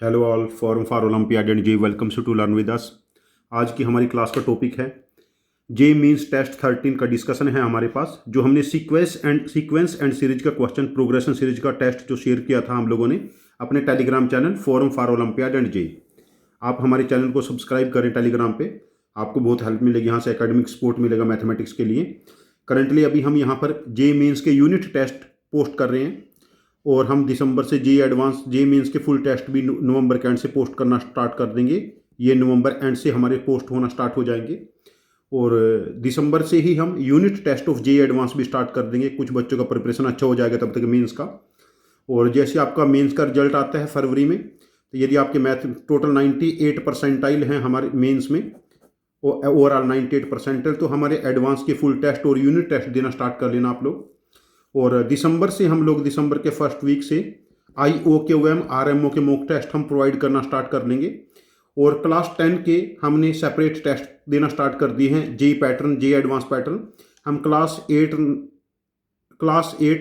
Hello all, forum for olympiad and J welcomes to learn with us. आज की हमारी class का topic है जे मीन्स टेस्ट 13 का डिस्कशन है हमारे पास। जो हमने सीक्वेंस एंड सीरीज का क्वेश्चन प्रोग्रेशन सीरीज का टेस्ट जो शेयर किया था हम लोगों ने अपने Telegram channel forum for olympiad and J. आप हमारे चैनल को सब्सक्राइब करें टेलीग्राम पे, आपको बहुत हेल्प मिलेगी, यहाँ से एकेडमिक सपोर्ट मिलेगा मैथमेटिक्स के लिए। करंटली अभी हम यहाँ पर जे मीन्स के यूनिट टेस्ट पोस्ट कर रहे हैं और हम दिसंबर से जे एडवांस जे मीन्स के फुल टेस्ट भी नवंबर के एंड से पोस्ट करना स्टार्ट कर देंगे। ये नवंबर एंड से हमारे पोस्ट होना स्टार्ट हो जाएंगे और दिसंबर से ही हम unit test of J advance भी स्टार्ट कर देंगे। कुछ बच्चों का प्रिपरेशन अच्छा हो जाएगा तब तक मेंस का। और जैसे आपका मेंस का रिजल्ट आता है फरवरी में, तो यदि आपके मैथ टोटल 98 परसेंटाइल हैं हमारे मेंस में, ओवरऑल 98 परसेंटाइल, तो हमारे एडवांस के फुल टेस्ट और यूनिट टेस्ट देना स्टार्ट कर लेना आप लोग। और दिसंबर से हम लोग दिसंबर के फर्स्ट वीक से IOQM RMO के मॉक टेस्ट हम प्रोवाइड करना स्टार्ट कर लेंगे। और क्लास 10 के हमने सेपरेट टेस्ट देना स्टार्ट कर दिए हैं। जे पैटर्न, जे एडवांस पैटर्न हम क्लास 8,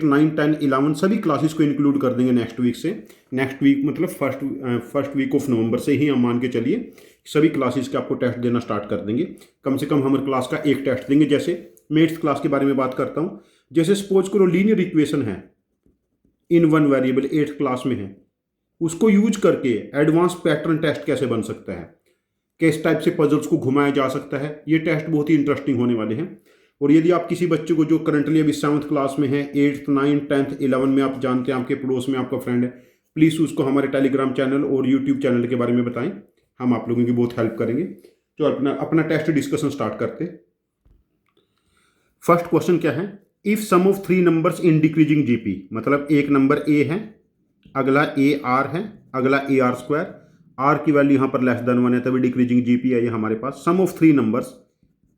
9, 10, 11 सभी क्लासेस को इंक्लूड कर देंगे नेक्स्ट वीक से। नेक्स्ट वीक मतलब फर्स्ट वीक ऑफ नवंबर से ही हम मान के चलिए सभी क्लासेस के आपको टेस्ट देना स्टार्ट कर देंगे। कम से कम हमारे क्लास का एक टेस्ट देंगे। जैसे मेथ्स क्लास के बारे में बात करता हूँ, जैसे सपोज करो लीनियर इक्वेशन है in one variable 8th class में है, उसको यूज करके एडवांस पैटर्न टेस्ट कैसे बन सकता है, किस टाइप से पजल्स को घुमाया जा सकता है, ये टेस्ट बहुत ही इंटरेस्टिंग होने वाले हैं। और यदि आप किसी बच्चे को जो करंटली अभी 7th क्लास में है, 8th, 9th, 10th, 11 में आप जानते हैं आपके पड़ोस में आपका फ्रेंड है, प्लीज़ उसको हमारे टेलीग्राम चैनल और यूट्यूब चैनल के बारे में बताएं, हम आप लोगों की बहुत हेल्प करेंगे। तो अपना टेस्ट डिस्कशन स्टार्ट करते हैं। फर्स्ट क्वेश्चन क्या है, if sum of 3 numbers in decreasing GP, मतलब एक नंबर ए है, अगला ए आर है, अगला ए आर स्क्वायर, आर की वैल्यू यहाँ पर लेस देन 1 है, तभी डिक्रीजिंग जीपी है ये हमारे पास। Sum of 3 numbers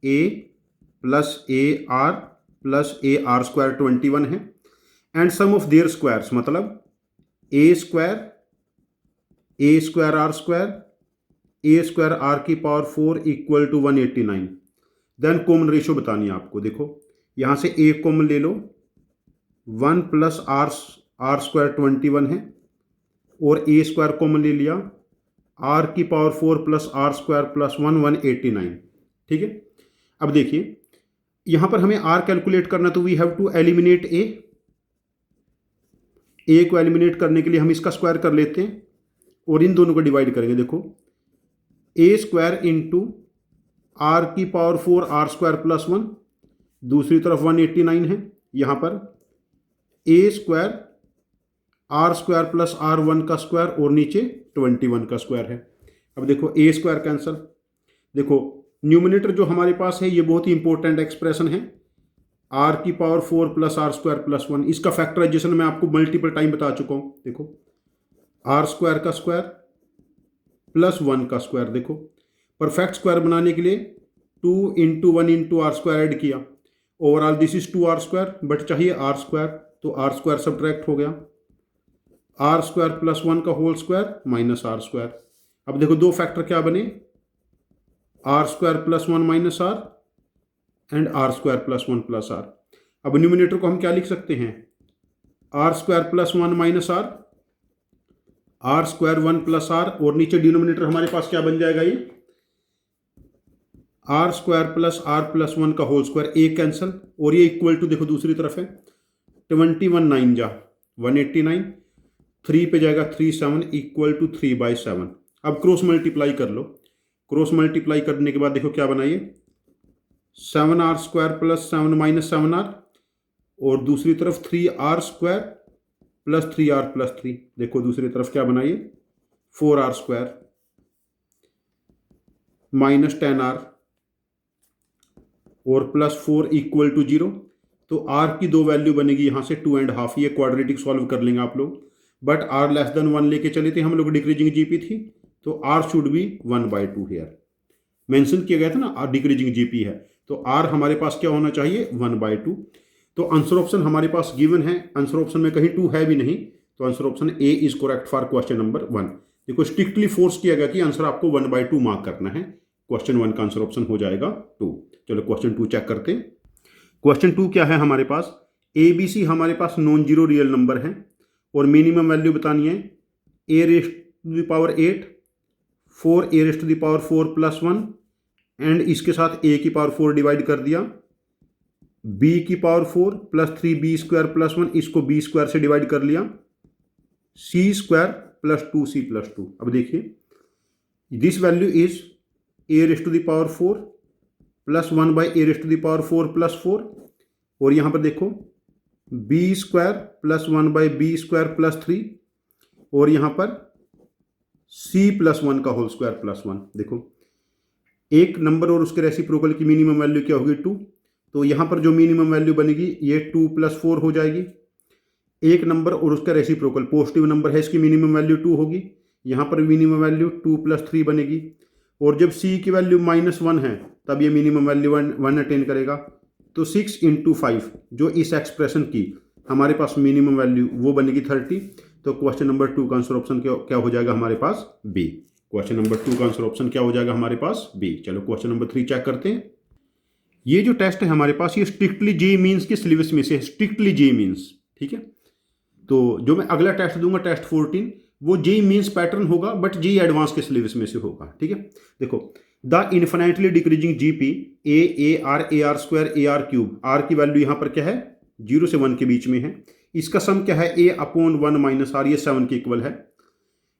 A plus A R plus A are square 21 है, and sum of their squares, मतलब A square R square, A square R की power 4 equal to 189। Then common ratio बतानी है आपको। देखो यहाँ से ए कॉमन ले लो, 1 प्लस आर स्क्वायर 21 है, और ए स्क्वायर कॉमन ले लिया, आर की power 4 plus are square plus 1 189। ठीक है, अब देखिए यहाँ पर हमें आर कैलकुलेट करना, तो वी हैव टू एलिमिनेट ए को एलिमिनेट करने के लिए हम इसका स्क्वायर कर लेते हैं और इन दोनों को डिवाइड करेंगे। देखो ए स्क्वायर इंटू आर की पावर 4 आर स्क्वायर प्लस 1, दूसरी तरफ 189 है, यहाँ पर A square R square plus R 1 का स्क्वायर और नीचे 21 का स्क्वायर है। अब देखो ए स्क्वायर कैंसल। देखो न्यूमिनेटर जो हमारे पास है ये बहुत ही इंपॉर्टेंट एक्सप्रेशन है, आर की power 4 plus are square plus 1, इसका फैक्टराइजेशन मैं आपको मल्टीपल टाइम बता चुका हूँ। देखो आर स्क्वायर का स्क्वायर प्लस 1 का स्क्वायर, देखो परफेक्ट स्क्वायर बनाने के लिए 2 into 1 into R square add किया, overall this is 2 R square, but चाहिए आर स्क्वायर, तो आर स्क्वायर सब्ट्रैक्ट हो गया, आर स्क्वायर प्लस 1 का whole square minus are square. अब देखो दो फैक्टर क्या बने, R square plus 1 minus R and R square plus 1 plus R. अब न्यूमिनेटर को हम क्या लिख सकते हैं, R square plus 1 minus are square 1 plus R, और नीचे डिनोमिनेटर हमारे पास क्या बन जाएगा, ये आर स्क्वायर प्लस 1 का होल स्क्वायर, ए कैंसल, और ये इक्वल टू देखो दूसरी तरफ है 21 9 जा 189, 3 पे जाएगा 3 7 इक्वल टू 3/7। अब क्रॉस मल्टीप्लाई कर लो, क्रॉस मल्टीप्लाई करने के बाद देखो क्या बनाइए, 7 r square plus 7 minus 7 r, और दूसरी तरफ 3 r square plus 3 r plus 3, देखो दूसरी तरफ क्या बनाइए 4 आर स्क्वायर माइनस 10 आर और प्लस 4 इक्वल टू 0। तो आर की दो वैल्यू बनेगी यहाँ से 2.5, ये क्वाड्रेटिक सॉल्व कर लेंगे आप लोग, बट आर लेस देन 1 लेके चले थे हम लोग, डिक्रीजिंग जीपी थी, तो r should be 1/2 here mention किया गया था ना, आर डिक्रीजिंग जीपी है, तो आर हमारे पास क्या होना चाहिए 1/2। तो आंसर ऑप्शन हमारे पास गिवन है, आंसर ऑप्शन में कहीं 2 है भी नहीं, तो answer option A is correct for question number 1। देखो स्ट्रिक्टली फोर्स किया गया कि आंसर आपको 1/2 मार्क करना है, क्वेश्चन 1 का आंसर ऑप्शन हो जाएगा 2। चलो क्वेश्चन 2 चेक करते हैं। क्वेश्चन 2 क्या है हमारे पास, ए बी सी हमारे पास नॉन जीरो रियल नंबर है और मिनिमम वैल्यू बतानी है to the power 8, 4 a raised to the power 4 plus 1 and इसके साथ ए की पावर 4 डिवाइड कर दिया, बी की power 4 plus 3b square plus 1, इसको b स्क्वायर से डिवाइड कर लिया, c square plus 2c plus 2। अब देखिए this value is a raised to the power 4 plus 1 by a raised to the power 4 plus 4, और यहां पर देखो b square plus 1 by b square plus 3, और यहां पर c प्लस 1 का होल स्क्वायर प्लस 1। देखो एक नंबर और उसके रेसिप्रोकल की मिनिमम वैल्यू क्या होगी 2, तो यहां पर जो मिनिमम वैल्यू बनेगी ये 2 प्लस 4 हो जाएगी। एक नंबर और उसका रेसिप्रोकल पॉजिटिव नंबर है, इसकी मिनिमम वैल्यू 2 होगी, यहां पर मिनिमम वैल्यू 2 प्लस 3 बनेगी, और जब c की वैल्यू -1 है तब ये मिनिमम वैल्यू 1 अटेन करेगा। तो 6 इंटू 5 जो इस एक्सप्रेशन की हमारे पास मिनिमम वैल्यू वो बनेगी 30। तो क्वेश्चन नंबर 2 का आंसर ऑप्शन क्या हो जाएगा हमारे पास बी। क्वेश्चन नंबर 2 का आंसर ऑप्शन क्या हो जाएगा हमारे पास बी। चलो क्वेश्चन नंबर 3 चेक करते हैं। ये जो टेस्ट है हमारे पास ये स्ट्रिक्टली जेईई मींस के सिलेबस में से, स्ट्रिक्टली जेईई मींस, ठीक है। तो जो मैं अगला टेस्ट दूंगा टेस्ट 14 वो जेईई मींस पैटर्न होगा, बट जेईई एडवांस के सिलेबस में से होगा, ठीक है। देखो the infinitely decreasing GP a are square a r cube, r की वैल्यू यहां पर क्या है 0 से 1 के बीच में है, इसका सम क्या है a अपॉन 1 माइनस आर, ये 7 के इक्वल है,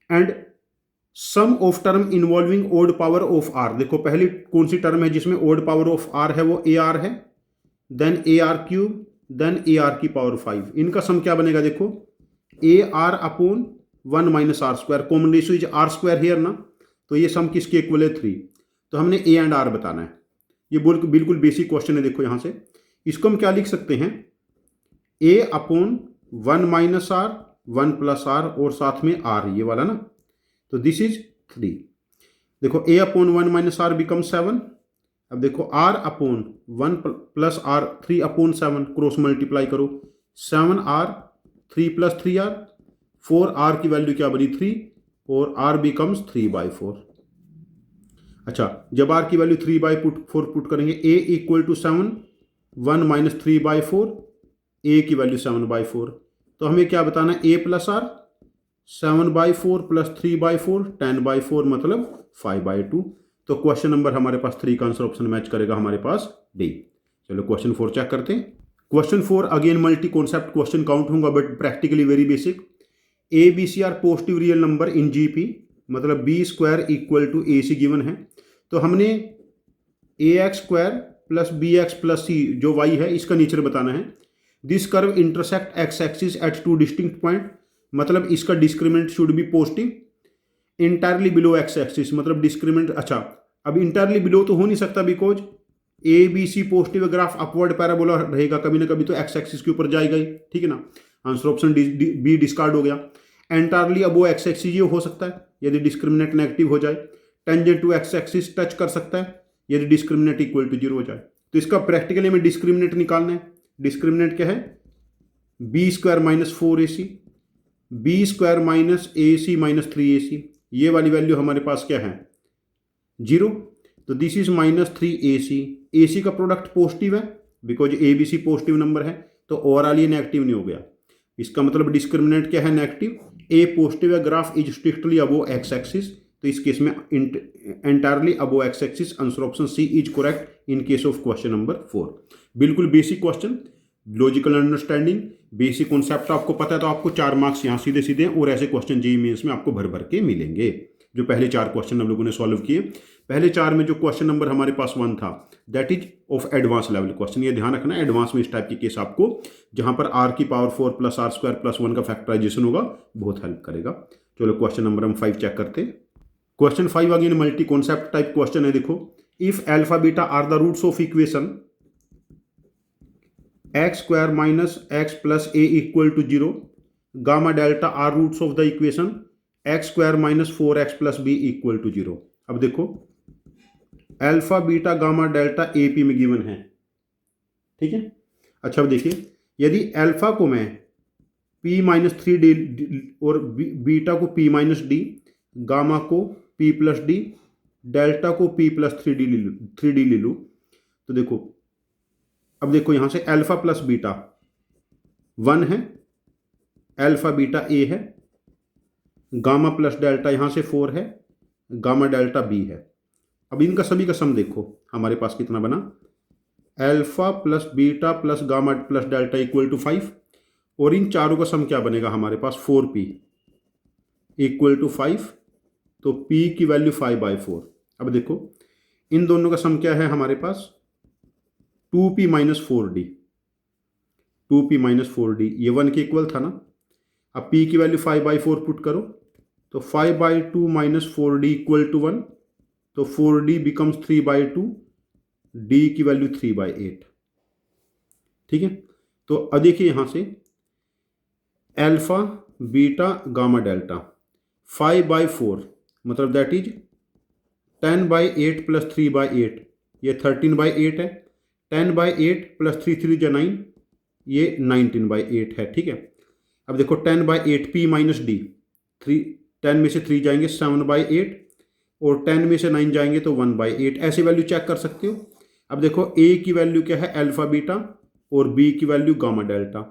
and sum of term involving odd power of r. देखो पहली कौन सी टर्म है जिसमें ओड पावर ऑफ आर है वो ए आर है, then a r cube, then a are की पावर 5, इनका सम क्या बनेगा देखो a r upon 1 minus are square, common ratio is r square here ना, तो ये सम किसके इक्वल है 3। तो हमने ए एंड आर बताना है, ये बिल्कुल बेसिक क्वेश्चन है। देखो यहां से इसको हम क्या लिख सकते हैं A upon 1 minus R 1 plus R और साथ में आर, ये वाला ना, तो दिस इज 3। देखो a upon 1 minus r become 7। अब देखो r upon 1 plus r 3 upon 7, cross multiply करो, 7r 3 प्लस 3r, 4r की वैल्यू क्या बनी 3, और r बिकम्स 3/4। अच्छा जब r की वैल्यू 3/4 पुट करेंगे a equal to 7, 1 minus 3/4, a की वैल्यू 7/4, तो हमें क्या बताना है a प्लस आर 7/4 प्लस 3/4 10/4 मतलब 5/2। तो क्वेश्चन नंबर हमारे पास 3 का आंसर ऑप्शन मैच करेगा हमारे पास डी। चलो क्वेश्चन 4 चेक करते हैं। Question 4 again multi concept question count होगा, but practically very basic. A B C are positive real number in GP, मतलब B square equal to A C given है, तो हमने A x square plus B x plus C जो y है इसका nature बताना है। This curve intersect x axis at 2 distinct point, मतलब इसका discriminant should be positive entirely below X axis, मतलब डिस्क्रिमिनेंट, अच्छा अब इंटायरली बिलो तो हो नहीं सकता because A B C positive graph upward parabola रहेगा, कभी ना कभी तो एक्स एक्सिस के ऊपर जाएगा ही, ठीक है ना। आंसर ऑप्शन बी डिस्कार्ड हो गया। एंटायरली अबो एक्स एक्सिस ये हो सकता है यदि डिस्क्रिमिनेंट नेगेटिव हो जाए, tangent to X axis touch कर सकता है यदि डिस्क्रिमिनेंट इक्वल टू 0 हो जाए। तो इसका प्रैक्टिकली में डिस्क्रिमिनेंट निकालना है। डिस्क्रिमिनेंट क्या है B square minus 4ac, B square minus A C minus 3ac, ये वाली वैल्यू हमारे पास क्या है 0, तो this is minus 3ac। ac का प्रोडक्ट पॉजिटिव है because A B C positive number है, तो ओवरऑल ये नेगेटिव नहीं हो गया, इसका मतलब डिस्क्रिमिनेंट क्या है नेगेटिव। ए पॉजिटिव है, graph is strictly above X axis, तो इस केस में entirely above X axis. Answer option C is correct in case of question number 4। बिल्कुल basic question, logical understanding, basic concept आपको पता है तो आपको 4 मार्क्स यहाँ सीधे सीधे, और ऐसे क्वेश्चन जेईई मेंस में आपको भर भर के मिलेंगे। जो पहले 4 क्वेश्चन हम लोगों ने सॉल्व किए, पहले 4 में जो क्वेश्चन नंबर हमारे पास 1 था that is of advance level question. ये ध्यान रखना एडवांस में इस टाइप की केस आपको जहां पर r की power 4 plus are square plus 1 का फैक्टराइजेशन होगा बहुत हेल्प करेगा। चलो क्वेश्चन नंबर हम 5 चेक करते हैं। Question 5 again multi concept type question है। देखो if alpha beta are the roots of equation X square minus X plus A equal to 0, gamma delta are roots of the equation X square minus 4x plus B equal to 0। अब देखो alpha beta gamma delta A P में given है, ठीक है। अच्छा अब देखिए यदि अल्फा को मैं p माइनस 3d और बीटा को p माइनस डी, गामा को p प्लस डी, डेल्टा को p प्लस 3d ले लूँ, तो देखो अब देखो यहाँ से अल्फा प्लस बीटा 1 है, अल्फा बीटा a है, गामा प्लस डेल्टा यहाँ से 4 है, गामा डेल्टा बी है। अब इनका सभी का सम देखो हमारे पास कितना बना, alpha plus beta plus gamma plus delta equal to 5, और इन चारों का सम क्या बनेगा हमारे पास 4p इक्वल टू 5, तो p की वैल्यू 5/4। अब देखो इन दोनों का सम क्या है हमारे पास 2p minus 4d, 2p minus 4d ये 1 के इक्वल था ना। अब p की वैल्यू 5/4 पुट करो तो 5/2 माइनस 4d इक्वल टू 1, तो 4d बिकम्स 3/2, d की वैल्यू 3/8। ठीक है, तो अब देखिए यहाँ से अल्फा बीटा गामा डेल्टा 5/4 मतलब दैट इज 10/8 प्लस 3/8, ये 13/8 है। 10/8 प्लस 3 3 जा 9, ये 19/8 है। ठीक है, अब देखो 10/8 p माइनस डी, 10 में से 3 जाएंगे 7/8, और 10 में से 9 जाएंगे तो 1/8। ऐसी वैल्यू चेक कर सकते हो। अब देखो a की वैल्यू क्या है अल्फा बीटा, और b की वैल्यू गामा डेल्टा।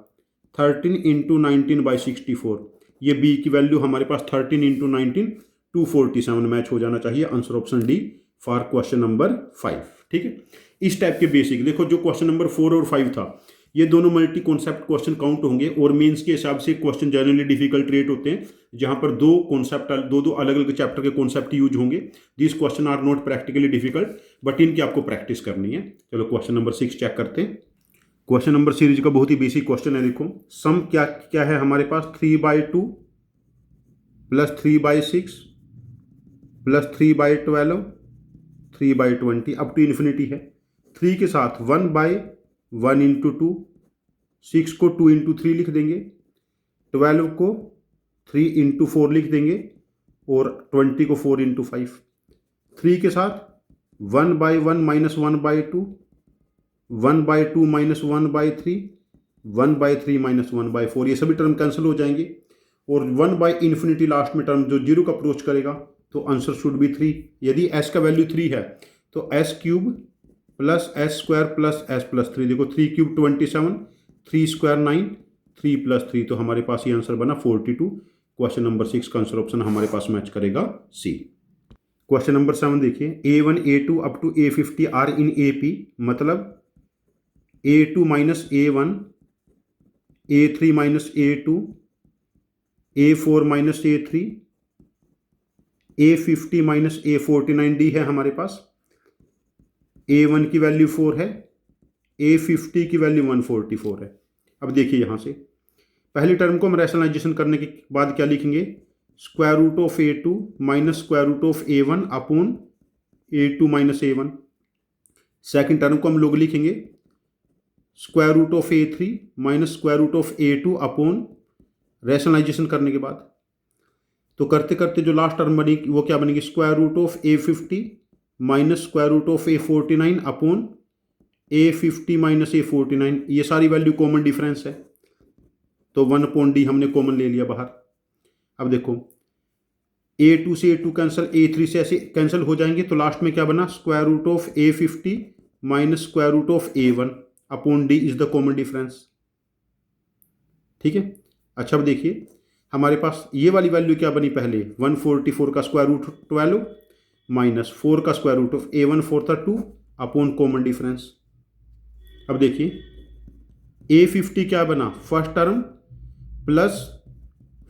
13 इंटू 19/64, ये b की वैल्यू हमारे पास 13 इंटू 19 247 मैच हो जाना चाहिए। Answer option D for question number 5। ठीक है, इस टाइप के बेसिक देखो, जो क्वेश्चन नंबर 4 और 5 था ये दोनों मल्टी कॉन्सेप्ट क्वेश्चन काउंट होंगे, और मेंस के हिसाब से क्वेश्चन जनरली डिफिकल्ट रेट होते हैं जहां पर दो अलग अलग चैप्टर के कॉन्सेप्ट यूज होंगे। This question are not practically difficult, but इनकी आपको प्रैक्टिस करनी है। चलो क्वेश्चन नंबर 6 चेक करते हैं। क्वेश्चन नंबर सीरीज का बहुत ही बेसिक क्वेश्चन है। देखो सम क्या है हमारे पास 3/2 plus 3/6 plus 3/12 3/20 up to infinity है। 3 के साथ 1/1 इंटू 2, 6 को 2 इंटू 3 लिख देंगे, 12 को 3 इंटू 4 लिख देंगे, और 20 को 4 इंटू 5। 3 के साथ 1/1 माइनस 1/2, 1/2 माइनस 1/3, 1/3 माइनस 1/4, ये सभी टर्म कैंसिल हो जाएंगे, और 1/∞ लास्ट में टर्म जो 0 का अप्रोच करेगा, तो आंसर शुड बी 3। यदि s का वैल्यू 3 है तो s³ plus s² plus s plus 3, देखो 3³ 27, 3² 9, 3 प्लस 3, तो हमारे पास ये आंसर बना 42। क्वेश्चन नंबर 6 का आंसर ऑप्शन हमारे पास मैच करेगा सी। क्वेश्चन नंबर 7 देखिए, A1 A2 up to A50 are in AP, मतलब A2 minus A1, A3 minus A2, A4 minus A3, A50 minus A49D है हमारे पास। A1 की वैल्यू 4 है, A50 की वैल्यू 144 है। अब देखिए यहाँ से पहली टर्म को हम रैशनलाइजेशन करने के बाद क्या लिखेंगे, square root of A2 minus square root of A1 upon A2 minus A1। Second term को हम लोग लिखेंगे square root of A3 minus square root of A2 upon rationalization करने के बाद। तो करते करते जो लास्ट टर्म बनी वो क्या बनेगी, square root of A50 minus square root of A49 upon A50 minus A49। ये सारी वैल्यू कॉमन डिफरेंस है, तो 1/d हमने कॉमन ले लिया बाहर। अब देखो A2 से A2 कैंसिल, A3 से ऐसे कैंसिल हो जाएंगे, तो लास्ट में क्या बना, square root of A50 minus square root of A1 upon d is the common difference. ठीक है, अच्छा अब देखिए हमारे पास ये वाली वैल्यू क्या बनी, पहले 144 का स्क्वायर रूट 12 माइनस 4 का स्क्वायर रूट ऑफ A1 4 था 2 अपॉन कॉमन डिफरेंस। अब देखिए A50 क्या बना, first term plus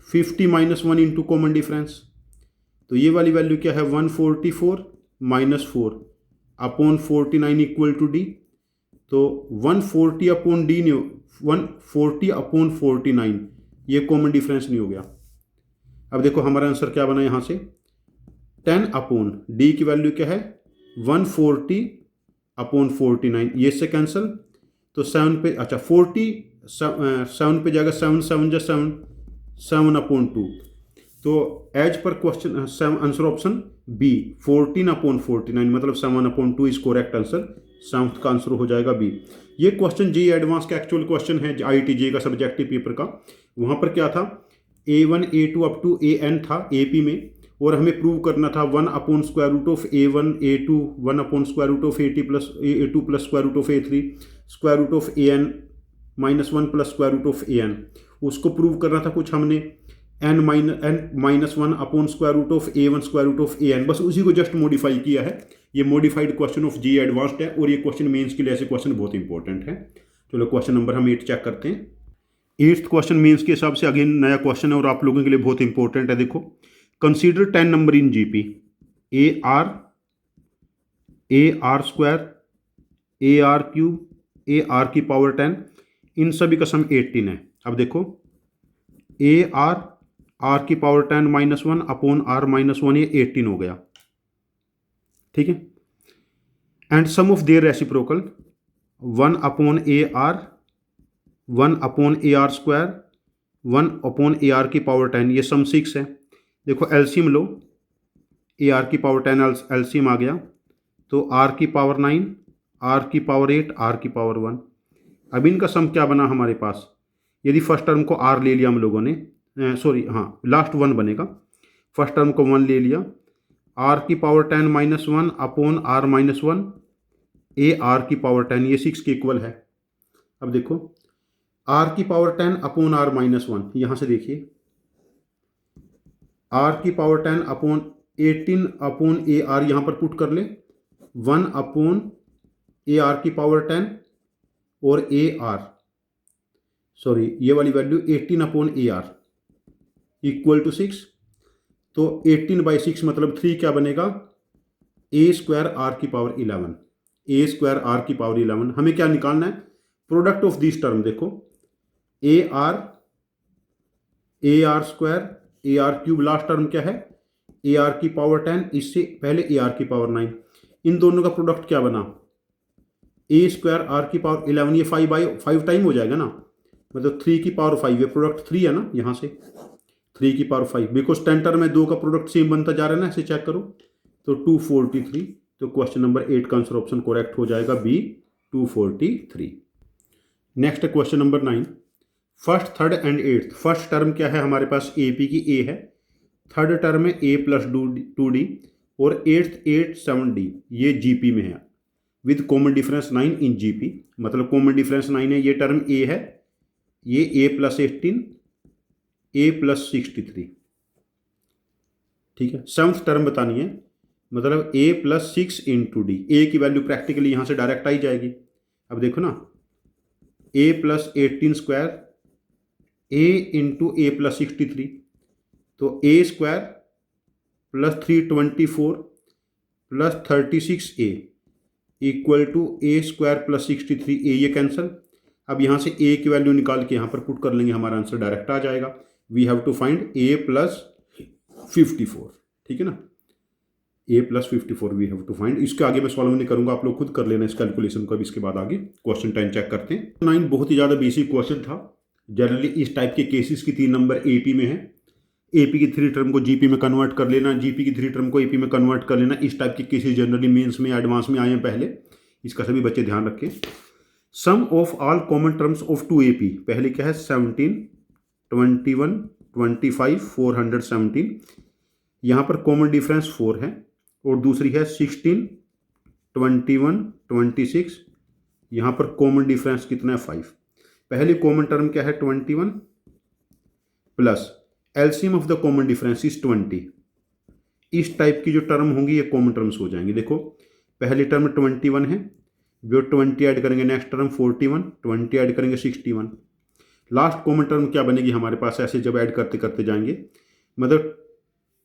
50 minus 1 into common difference, तो ये वाली वैल्यू क्या है 144 minus 4 upon 49 equal to d। तो 140 अपॉन d नहीं, 140 अपॉन 49, ये कॉमन डिफरेंस नहीं हो गया। अब देखो हमारा आंसर क्या बना यहाँ से 10 अपॉन d की वैल्यू क्या है 140 अपॉन 49, ये से कैंसिल, तो 7 पे, अच्छा 7 पे जाएगा, 7 7 जा 7, 7 अपॉन 2। तो एज पर question answer option B 14 upon 49, मतलब 7 upon 2 is correct answer. 7th का आंसर हो जाएगा बी। ये क्वेश्चन जे एडवांस का एक्चुअल क्वेश्चन है IIT का सब्जेक्टिव पेपर का। वहाँ पर क्या था, A1 A2 up to AN था AP में, और हमें प्रूव करना था 1 upon square root of A1 A2, 1 upon square root of A2 plus square root of A3, square root of AN minus 1 plus square root of AN, उसको prove करना था कुछ हमने। n-1 upon square root of a1 square root of an, बस उसी को just modify किया है। ये modified question of JEE advanced है और ये क्वेश्चन मेंस के लिए ऐसे क्वेश्चन बहुत इंपॉर्टेंट है। चलो क्वेश्चन नंबर हम 8 चेक करते हैं। 8th क्वेश्चन मेंस के हिसाब से अगेन नया क्वेश्चन है और आप लोगों के लिए बहुत इंपॉर्टेंट है। देखो, consider 10 number in GP AR square AR cube AR की पावर 10, इन सभी का सम 18 है। अब देखो AR R की पावर 10 -1 अपॉन R -1, ये 18 हो गया, ठीक है। And sum of their reciprocal 1 upon AR 1 upon AR square 1 upon AR की पावर 10, ये सम 6 है। देखो एलसीएम लो, AR की पावर 10 एलसीएम आ गया, तो R की पावर 9 R की पावर 8 R की पावर 1। अब इनका सम क्या बना हमारे पास, यदि फर्स्ट टर्म को R ले लिया हम लोगों ने, सॉरी हाँ लास्ट 1 बनेगा, फर्स्ट टर्म को 1 ले लिया, R की पावर 10 -1 अपॉन R -1 AR की पावर 10, ये 6 के इक्वल है। अब देखो R की पावर 10 अपॉन R -1, यहाँ से देखिए R की पावर 10 अपॉन 18 अपॉन AR यहाँ पर पुट कर ले, 1 अपॉन AR की पावर 10 और AR, सॉरी ये वाली value 18 upon AR equal to 6, तो 18/6 मतलब 3 क्या बनेगा, A स्क्वायर R की पावर 11, A स्क्वायर R की पावर 11। हमें क्या निकालना है, प्रोडक्ट ऑफ दिस टर्म। देखो AR square AR cube, last term क्या है AR की पावर 10, इससे पहले AR की पावर 9, इन दोनों का प्रोडक्ट क्या बना A स्क्वायर R की पावर 11, ये 5/5 टाइम हो जाएगा ना, मतलब 3 की पावर 5, ये प्रोडक्ट 3 है ना, यहाँ से 3 की पावर 5, बिकॉज 10 टर्म में 2 का प्रोडक्ट सेम बनता जा रहा है ना, ऐसे चेक करो, तो 243। तो क्वेश्चन नंबर 8 का आंसर ऑप्शन करेक्ट हो जाएगा B 243। Next question number 9, first third and eighth. First term क्या है हमारे पास, AP की A है, थर्ड टर्म है A + 2D और एट्थ 8 7D, ये GP में है with common difference 9 in GP, मतलब कॉमन डिफरेंस 9 है। ये टर्म A है, ये A + 18 A + 63, ठीक है। सेवंथ टर्म बतानी है, मतलब A + 6 × D, A की वैल्यू प्रैक्टिकली यहाँ से डायरेक्ट आई जाएगी। अब देखो ना, A + 18 स्क्वायर A × A + 63, तो A square + 324 + 36A equal to A square + 63A, ये कैंसिल। अब यहाँ से A की वैल्यू निकाल के यहाँ पर पुट कर लेंगे, हमारा आंसर डायरेक्ट आ जाएगा। We have to find A + 54, ठीक है ना, A + 54 we have to find. इसके आगे मैं सॉल्व नहीं करूंगा, आप लोग खुद कर लेना इस कैलकुलेशन को। अब इसके बाद आगे क्वेश्चन 10 चेक करते हैं। 9 बहुत ही ज़्यादा बेसिक क्वेश्चन था। जनरली इस टाइप के केसेस की 3 नंबर AP में है, AP की 3 टर्म को GP में कन्वर्ट कर लेना, GP की 3 टर्म को AP में कन्वर्ट कर लेना। इस टाइप के केसेस जनरली मेंस में एडवांस में आए हैं पहले, इसका सभी बच्चे ध्यान रखें। Sum of all common terms of 2AP, पहले क्या है 17 21 25 417, यहाँ पर कॉमन डिफरेंस 4 है, और दूसरी है 16 21 26, यहाँ पर कॉमन डिफरेंस कितना है 5। पहली कॉमन टर्म क्या है 21 plus LCM of the common difference is 20। इस टाइप की जो टर्म होंगी ये कॉमन टर्म्स हो जाएंगी। देखो पहली टर्म 21 है, जो 20 ऐड करेंगे, नेक्स्ट टर्म 41, 20 ऐड करेंगे 61, लास्ट कॉमन टर्म क्या बनेगी हमारे पास, ऐसे जब ऐड करते करते जाएंगे, मतलब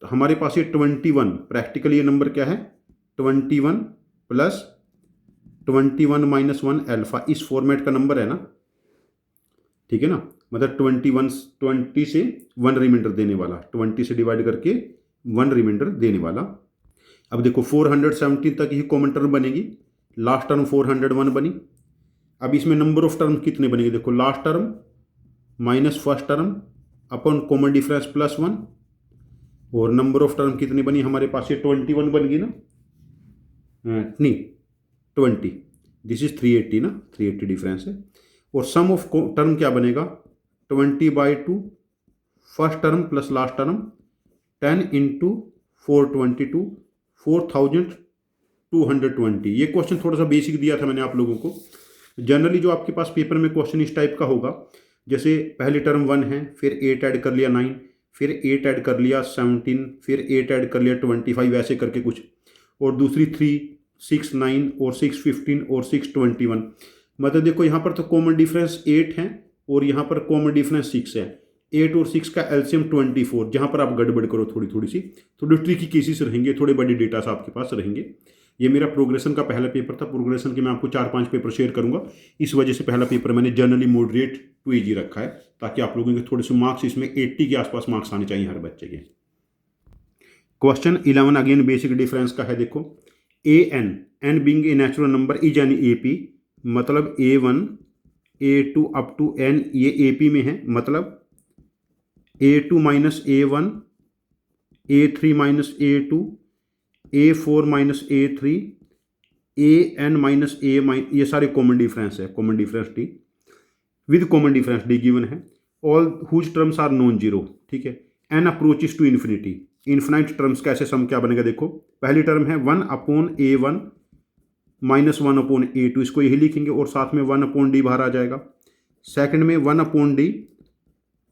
हमारे पास ये 21, प्रैक्टिकली ये नंबर क्या है 21 प्लस 21 - 1 अल्फा, इस फॉर्मेट का नंबर है ना, ठीक है ना, मतलब 20 से 1 रिमाइंडर देने वाला, 20 से डिवाइड करके 1 रिमाइंडर देने वाला। अब देखो 417 तक ही कॉमन टर्म बनेगी, लास्ट टर्म 401 बनी। अब इसमें नंबर ऑफ टर्म कितने बनेंगे, देखो last term minus first term upon common difference +1, और नंबर ऑफ टर्म कितनी बनी हमारे पास, ये 21 बन गई ना, नहीं 20, दिस इज 380 ना, 380 डिफरेंस है। और सम ऑफ टर्म क्या बनेगा 20/2 first term plus last term, 10 × 422 4220। ये क्वेश्चन थोड़ा सा बेसिक दिया था मैंने आप लोगों को। जनरली जो आपके पास पेपर में क्वेश्चन इस टाइप का होगा, जैसे पहली टर्म 1 है, फिर 8 ऐड कर लिया 9, फिर 8 ऐड कर लिया 17, फिर 8 ऐड कर लिया 25, ऐसे करके कुछ, और दूसरी 3, 6, 9 और 6, 15 और 6, 21। मतलब देखो यहाँ पर तो कॉमन डिफरेंस 8 है और यहाँ पर कॉमन डिफरेंस 6 है। 8 और 6 का एलसीएम 24। जहाँ पर आप गड़बड़ करो थोड़ी थोड़ी सी, थोड़ी ट्रिकी केसेस रहेंगे, थोड़े बड़े डेटा आपके पास रहेंगे। ये मेरा प्रोग्रेशन का पहला पेपर था। प्रोग्रेशन के मैं आपको 4-5 पेपर शेयर करूंगा, इस वजह से पहला पेपर मैंने जनरली मॉडरेट टू इजी रखा है, ताकि आप लोगों के थोड़े से मार्क्स इसमें 80 के आसपास मार्क्स आने चाहिए हर बच्चे के। क्वेश्चन 11 अगेन बेसिक डिफरेंस का है। देखो n being a natural number is an AP, मतलब A1 A2 up to n ये एपी में है, मतलब A2 minus A1, A3 minus A2, A4 minus A3, AN minus A ये सारे कॉमन डिफरेंस है, common difference D with common difference D given है। All whose terms are non zero, ठीक है। N approaches to infinity, infinite terms का ऐसे सम क्या बनेगा। देखो पहली टर्म है 1/A1 माइनस 1/A2, इसको यही लिखेंगे और साथ में 1/D बाहर आ जाएगा। सेकंड में 1/D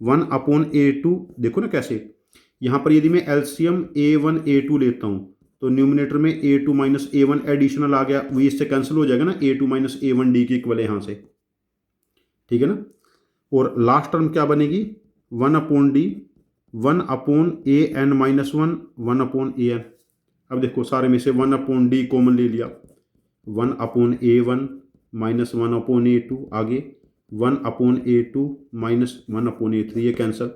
1/A2, देखो ना कैसे, यहाँ पर यदि मैं एलसीएम A1 A2 लेता हूँ तो न्यूमिनेटर में A2 माइनस A1 एडिशनल आ गया, वो इससे कैंसिल हो जाएगा ना, A2 माइनस A1D की इक्वल है यहाँ से, ठीक है ना। और लास्ट टर्म क्या बनेगी 1/D 1/AN माइनस 1 1/AN। अब देखो सारे में से 1/D कॉमन ले लिया, 1/A1 माइनस 1/A2, आगे 1/A2 माइनस 1/A3, ये कैंसल,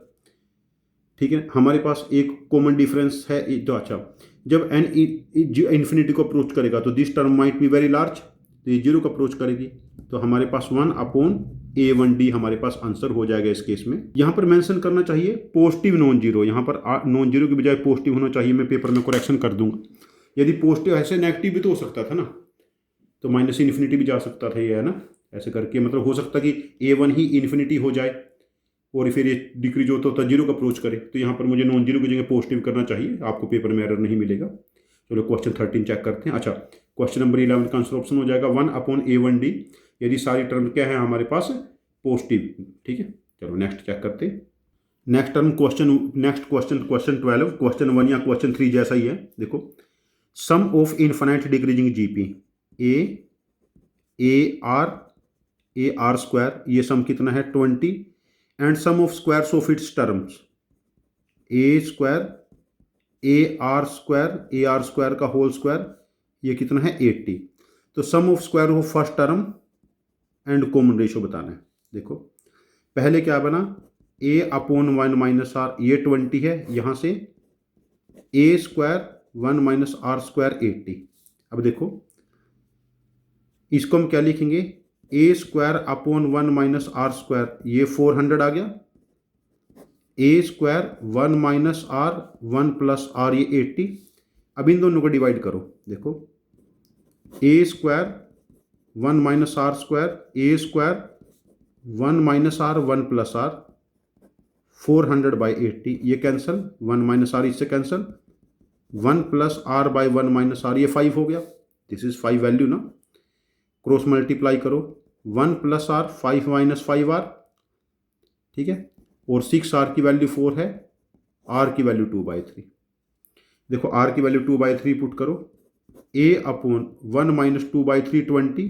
ठीक है। हमारे पास एक कॉमन डिफरेंस है तो अच्छा, जब n इन्फिनिटी को अप्रोच करेगा तो this term might be very large, तो ये जीरो को अप्रोच करेगी, तो हमारे पास 1/A1D हमारे पास आंसर हो जाएगा इस केस में। यहाँ पर मेंशन करना चाहिए पॉजिटिव नॉन जीरो, यहाँ पर नॉन जीरो की बजाय पॉजिटिव होना चाहिए, मैं पेपर में करेक्शन कर दूंगा। यदि पॉजिटिव ऐसे नेगेटिव भी तो हो सकता था ना, तो माइनस इन्फिनिटी भी जा सकता था, ये है ना, ऐसे करके मतलब हो सकता कि A1 ही इन्फिनिटी हो जाए और फिर ये डिक्रीज होता होता जीरो का अप्रोच करे, तो यहाँ पर मुझे नॉन जीरो की जगह पॉजिटिव करना चाहिए, आपको पेपर में एरर नहीं मिलेगा। चलो क्वेश्चन 13 चेक करते हैं। अच्छा, क्वेश्चन नंबर 11 का आंसर ऑप्शन हो जाएगा 1/A1D, यदि सारी टर्म क्या है हमारे पास पॉजिटिव, ठीक है। चलो नेक्स्ट चेक करते हैं। नेक्स्ट टर्म क्वेश्चन 12, क्वेश्चन 1 या क्वेश्चन 3 जैसा ही है। देखो sum of infinite decreasing GP a are square, ये सम कितना है 20, and sum of squares of its terms a are square का होल स्क्वायर, ये कितना है 80। तो sum of square of first term and common ratio बताना है। देखो पहले क्या बना A/1 माइनस आर, ये 20 है, यहाँ से A square 1 minus are square 80। अब देखो इसको हम क्या लिखेंगे, A square upon 1 minus are square, ये 400 आ गया, A square 1 minus R 1 plus R, ये 80। अब इन दोनों को डिवाइड करो, देखो A square 1 minus are square, A square 1 minus R 1 plus R, 400/80, ये कैंसल, 1 माइनस आर इससे cancel, 1 plus R by 1 minus R, ये 5 हो गया, दिस इज 5 वैल्यू ना, क्रॉस मल्टीप्लाई करो, 1 प्लस आर 5 माइनस 5R, ठीक है, और 6R की वैल्यू 4 है, R की वैल्यू 2/3। देखो R की वैल्यू 2/3 पुट करो, A/1 minus 2/3 20,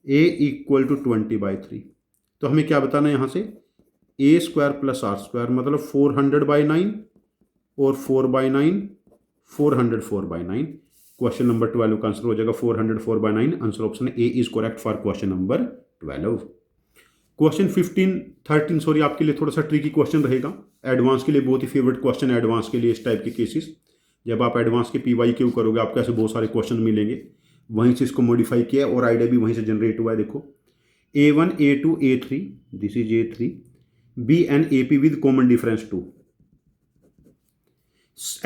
A equal to 20/3। तो हमें क्या बताना है यहाँ से, A square plus are square, मतलब 400/9 और 4/9 404/9। क्वेश्चन नंबर 12 का आंसर हो जाएगा 404/9। Answer option A is correct for question number 12। Question 13 sorry, आपके लिए थोड़ा सा ट्रिकी क्वेश्चन रहेगा, एडवांस के लिए बहुत ही फेवरेट क्वेश्चन, एडवांस के लिए इस टाइप के केसेस, जब आप एडवांस के PYQ करोगे आपको ऐसे बहुत सारे क्वेश्चन मिलेंगे, वहीं से इसको मॉडिफाई किया है और आइडिया भी वहीं से जनरेट हुआ है। देखो A1 A2 A3, this is A3, B and AP with common difference 2,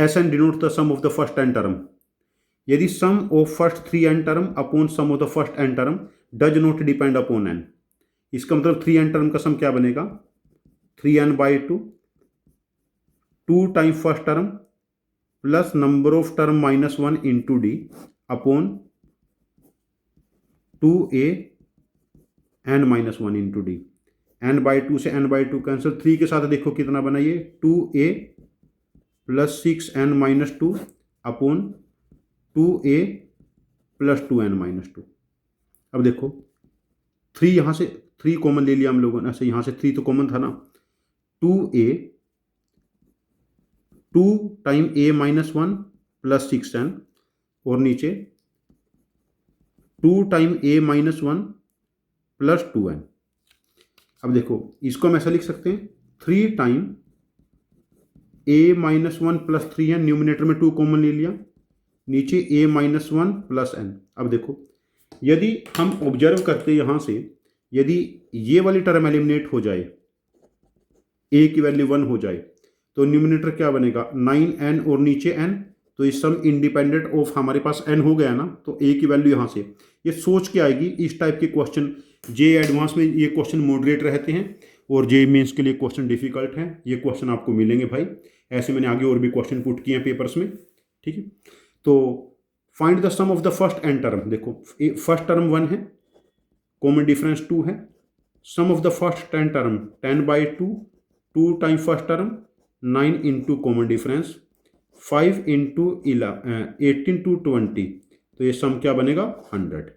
SN denotes the sum of the first n term, यदि sum of first 3 n term upon sum of the first n term does not depend upon n, इसका मतलब 3n term का sum क्या बनेगा 3n/2, 2 time first term plus number of term minus 1 into D upon 2a n-1 into D. n/2 से n/2 cancel, 3 के साथ देखो कितना बना ये 2a + 6n-2 upon 2a + 2n-2। अब देखो 3 यहाँ से 3 कॉमन ले लिया हम लोगों ने, ऐसे यहाँ से 3 तो कॉमन था ना, 2a 2 टाइम a-1 + 6n और नीचे 2 टाइम a-1 + 2n। अब देखो इसको हम ऐसा लिख सकते हैं 3 टाइम a-1 + 3n, न्यूमिनेटर में 2 कॉमन ले लिया, नीचे a-1 + n। अब देखो यदि हम ऑब्जर्व करते यहाँ से, यदि ये वाली टर्म एलिमिनेट हो जाए, a की वैल्यू 1 हो जाए, तो न्यूमिनेटर क्या बनेगा 9n और नीचे n, तो इस सम इंडिपेंडेंट ऑफ हमारे पास n हो गया ना, तो a की वैल्यू यहाँ से ये सोच के आएगी। इस टाइप के क्वेश्चन जे एडवांस में ये क्वेश्चन मॉडरेट रहते हैं और जे मेंस के लिए क्वेश्चन डिफिकल्ट हैं। ये क्वेश्चन आपको मिलेंगे भाई, ऐसे मैंने आगे और भी क्वेश्चन पुट किए हैं पेपर्स में, ठीक है। तो find the sum of the first n term, देखो फर्स्ट टर्म 1 है, कॉमन डिफरेंस 2 है, sum of the first 10 term 10/2, 2 time first term 9 into common difference 5 into 18 to 20, तो ये सम क्या बनेगा 100।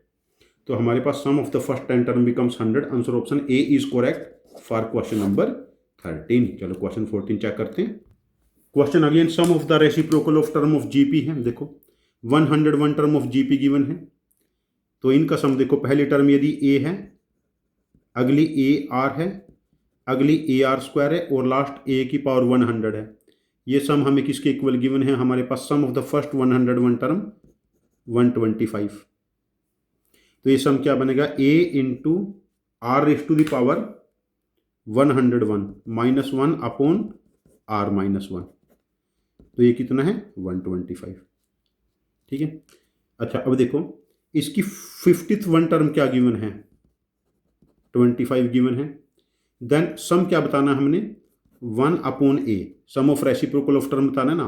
तो हमारे पास sum of the first 10 term becomes 100। Answer option A is correct for question number 13। चलो क्वेश्चन 14 चेक करते हैं। Question again sum of the reciprocal of term of GP है। देखो 101 टर्म ऑफ जीपी गिवन है, तो इनका सम देखो, पहली टर्म यदि ए है, अगली ए आर है, अगली ए आर स्क्वायर है और लास्ट ए की पावर 100 है। ये सम हमें किसके इक्वल गिवन है, हमारे पास sum of the first 101 term 125। तो ये सम क्या बनेगा a into r⁻⁴ 101 -1 upon r-1, तो ये कितना है 125, ठीक है। अच्छा अब देखो इसकी 50th वन टर्म क्या गिवन है, 25 गिवन है। देन सम क्या बताना है हमने 1 upon a, sum of reciprocal of term बताना है ना,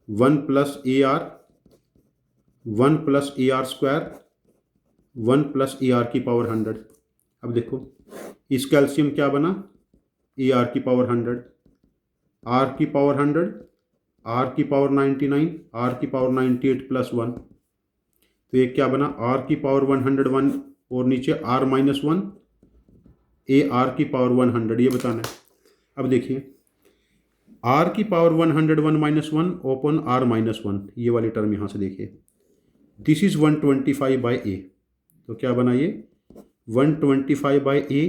1 + AR 1 + AR स्क्वायर 1 + AR की पावर 100। अब देखो इस कैल्शियम क्या बना AR की पावर 100, R की पावर 100, R की पावर 99, R की पावर 98 + 1, तो ये क्या बना R की पावर 101 और नीचे r-1 AR की पावर 100, ये बताना है। अब देखिए R की पावर 101 -1 ओपन r-1, ये वाली टर्म यहाँ से देखिए, दिस इज 125/a, तो क्या बना ये 125/a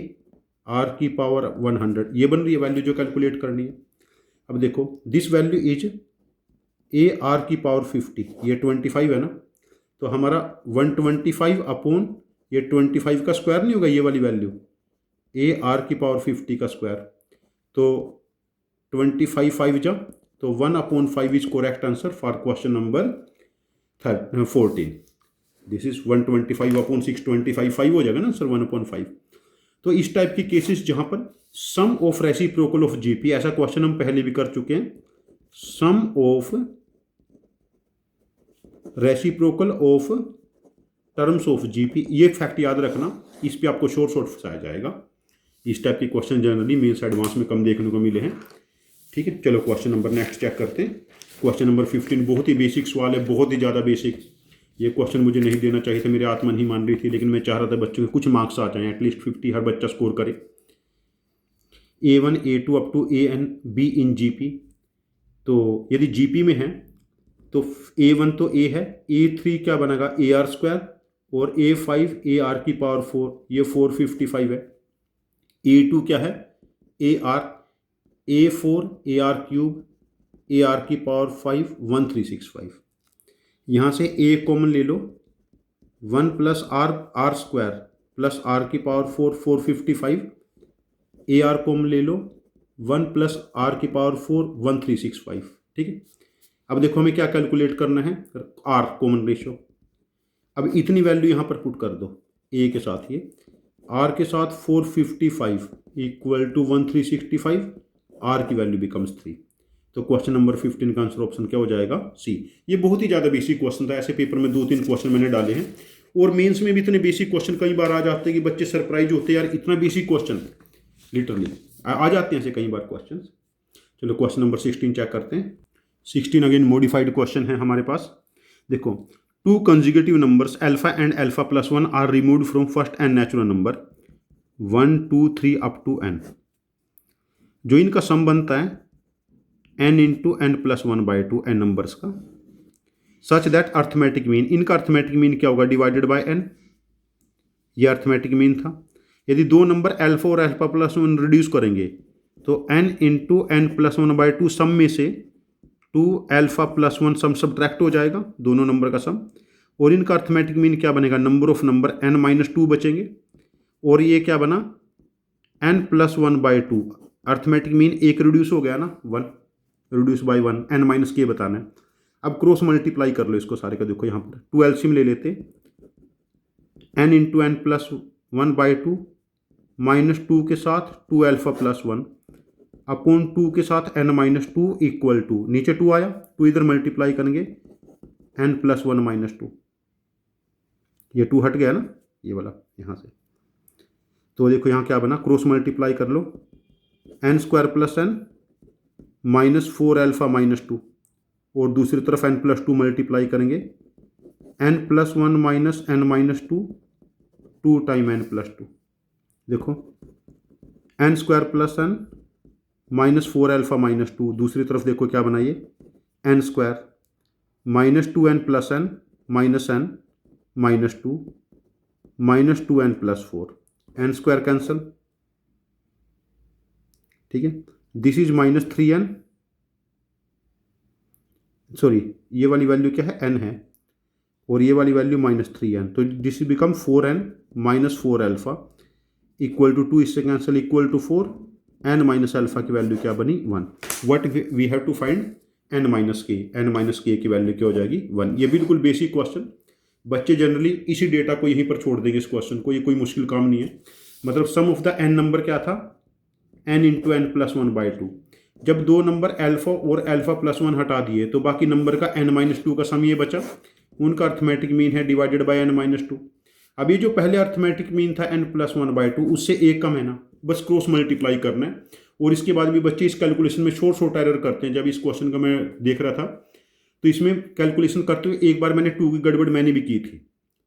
R की पावर 100, ये बन रही है वैल्यू जो कैलकुलेट करनी है। अब देखो दिस वैल्यू इज AR की पावर 50, ये 25 है ना, तो हमारा 125 अपॉन ये 25 का स्क्वायर नहीं होगा, ये वाली वैल्यू AR की पावर 50 का स्क्वायर, तो 25 5 जा, तो 1/5 is correct answer for question number 14। This is 125/625, 5 हो जाएगा ना सर 1/5। तो इस टाइप के केसेस जहां पर sum of reciprocal of GP, ऐसा क्वेश्चन हम पहले भी कर चुके हैं, sum of reciprocal of terms of GP, ये फैक्ट याद रखना, इस पे आपको शॉर्ट फंसाया जाएगा। इस टाइप के क्वेश्चन जनरली मेंस एडवांस में कम देखने को मिले हैं, ठीक है। चलो क्वेश्चन नंबर नेक्स्ट चेक करते हैं। क्वेश्चन नंबर 15 बहुत ही बेसिक सवाल है, बहुत ही ज़्यादा बेसिक। ये क्वेश्चन मुझे नहीं देना चाहिए था, मेरी आत्मा नहीं मान रही थी, लेकिन मैं चाह रहा था बच्चों के कुछ मार्क्स आ जाएं, एटलीस्ट 50 हर बच्चा स्कोर करे। A1 A2 up to AN B इन GP, तो यदि GP में है तो A1 तो A है, A3 क्या बनेगा AR स्क्वायर और A5 AR की पावर 4, ये 455 है। A2 क्या है AR, A4 AR cube AR की पावर 5 1365। यहाँ से A कॉमन ले लो, 1 + R स्क्वायर प्लस R की पावर 4 455, AR कॉमन ले लो, 1 + R की पावर 4 1365, ठीक है। अब देखो हमें क्या कैलकुलेट करना है, R कॉमन रेशियो। अब इतनी वैल्यू यहाँ पर पुट कर दो A के साथ, ये R के साथ 455 इक्वल टू 1365, R की वैल्यू बिकम्स 3। तो क्वेश्चन नंबर 15 का आंसर ऑप्शन क्या हो जाएगा सी। ये बहुत ही ज़्यादा बेसिक क्वेश्चन था, ऐसे पेपर में 2-3 क्वेश्चन मैंने डाले हैं और मेंस में भी इतने बेसिक क्वेश्चन कई बार आ जाते हैं कि बच्चे सरप्राइज होते हैं, यार इतना बेसिक क्वेश्चन लिटरली आ जाते हैं ऐसे कई बार क्वेश्चन। चलो क्वेश्चन नंबर 16 चेक करते हैं। 16 अगेन मॉडिफाइड क्वेश्चन है हमारे पास। देखो, two consecutive numbers alpha and alpha plus 1 are removed from first N natural number 1 2 3 up to n। जो इनका सम बनता है n into N plus 1/2 n numbers का, सच दैट अर्थमेटिक मीन, इनका अर्थमेटिक मीन क्या होगा, डिवाइडेड बाय n। ये arithmetic mean था। यदि दो नंबर अल्फा और अल्फा प्लस 1 रिड्यूस करेंगे तो n इंटू एन प्लस 1/2 सम में से 2 अल्फा प्लस 1 सम सब्ट्रैक्ट हो जाएगा, दोनों नंबर का सम, और इनका अर्थमेटिक मीन क्या बनेगा, नंबर ऑफ नंबर n-2 बचेंगे, और ये क्या बना n प्लस 1/2। अर्थमेटिक मीन एक रिड्यूस हो गया ना, 1 रिड्यूस बाई 1, n-k बताना है। अब क्रॉस मल्टीप्लाई कर लो इसको सारे का। देखो यहाँ पर 2 एलसीएम ले लेते, n into N plus 1/2 minus 2 के साथ 2 अल्फा प्लस 1 अपॉन 2 के साथ n-2 इक्वल टू, नीचे 2 आया, 2 इधर मल्टीप्लाई करेंगे n प्लस 1-2, ये 2 हट गया ना ये वाला यहाँ से। तो देखो यहाँ क्या बना, क्रॉस मल्टीप्लाई कर लो, n² plus n minus 4 alpha minus 2, और दूसरी तरफ n प्लस 2 मल्टीप्लाई करेंगे n plus 1 minus n-2 2 time n plus 2। देखो n² plus n minus 4 alpha minus 2, दूसरी तरफ देखो क्या बनाइए, n² minus 2n plus n minus n minus 2 minus 2n plus 4, n² cancel, ठीक है। This is minus 3n, sorry ये वाली वैल्यू क्या है, n है, और ये वाली वैल्यू माइनस 3n, तो this become 4n minus 4 alpha equal to 2, इससे cancel, equal to 4, n minus alpha की वैल्यू क्या बनी, 1। What we have to find n minus K की वैल्यू क्या हो जाएगी, 1। ये बिल्कुल बेसिक क्वेश्चन, बच्चे जनरली इसी डेटा को यहीं पर छोड़ देंगे इस क्वेश्चन को, ये कोई मुश्किल काम नहीं है। मतलब सम ऑफ द n नंबर क्या था, n इंटू एन प्लस 1/2। जब दो नंबर अल्फा और अल्फा प्लस 1 हटा दिए तो बाकी नंबर का n-2 का सम ये बचा, उनका अर्थमेटिक मीन है डिवाइडेड बाय n-2। अब ये जो पहले अर्थमेटिक मीन था n प्लस 1/2, उससे एक कम है ना, बस क्रॉस मल्टीप्लाई करना है। और इसके बाद भी बच्चे इस कैलकुलेशन में छोटा एरर करते हैं। जब इस क्वेश्चन का मैं देख रहा था तो इसमें कैलकुलेशन करते हुए एक बार मैंने 2 की गड़बड़ मैंने भी की थी,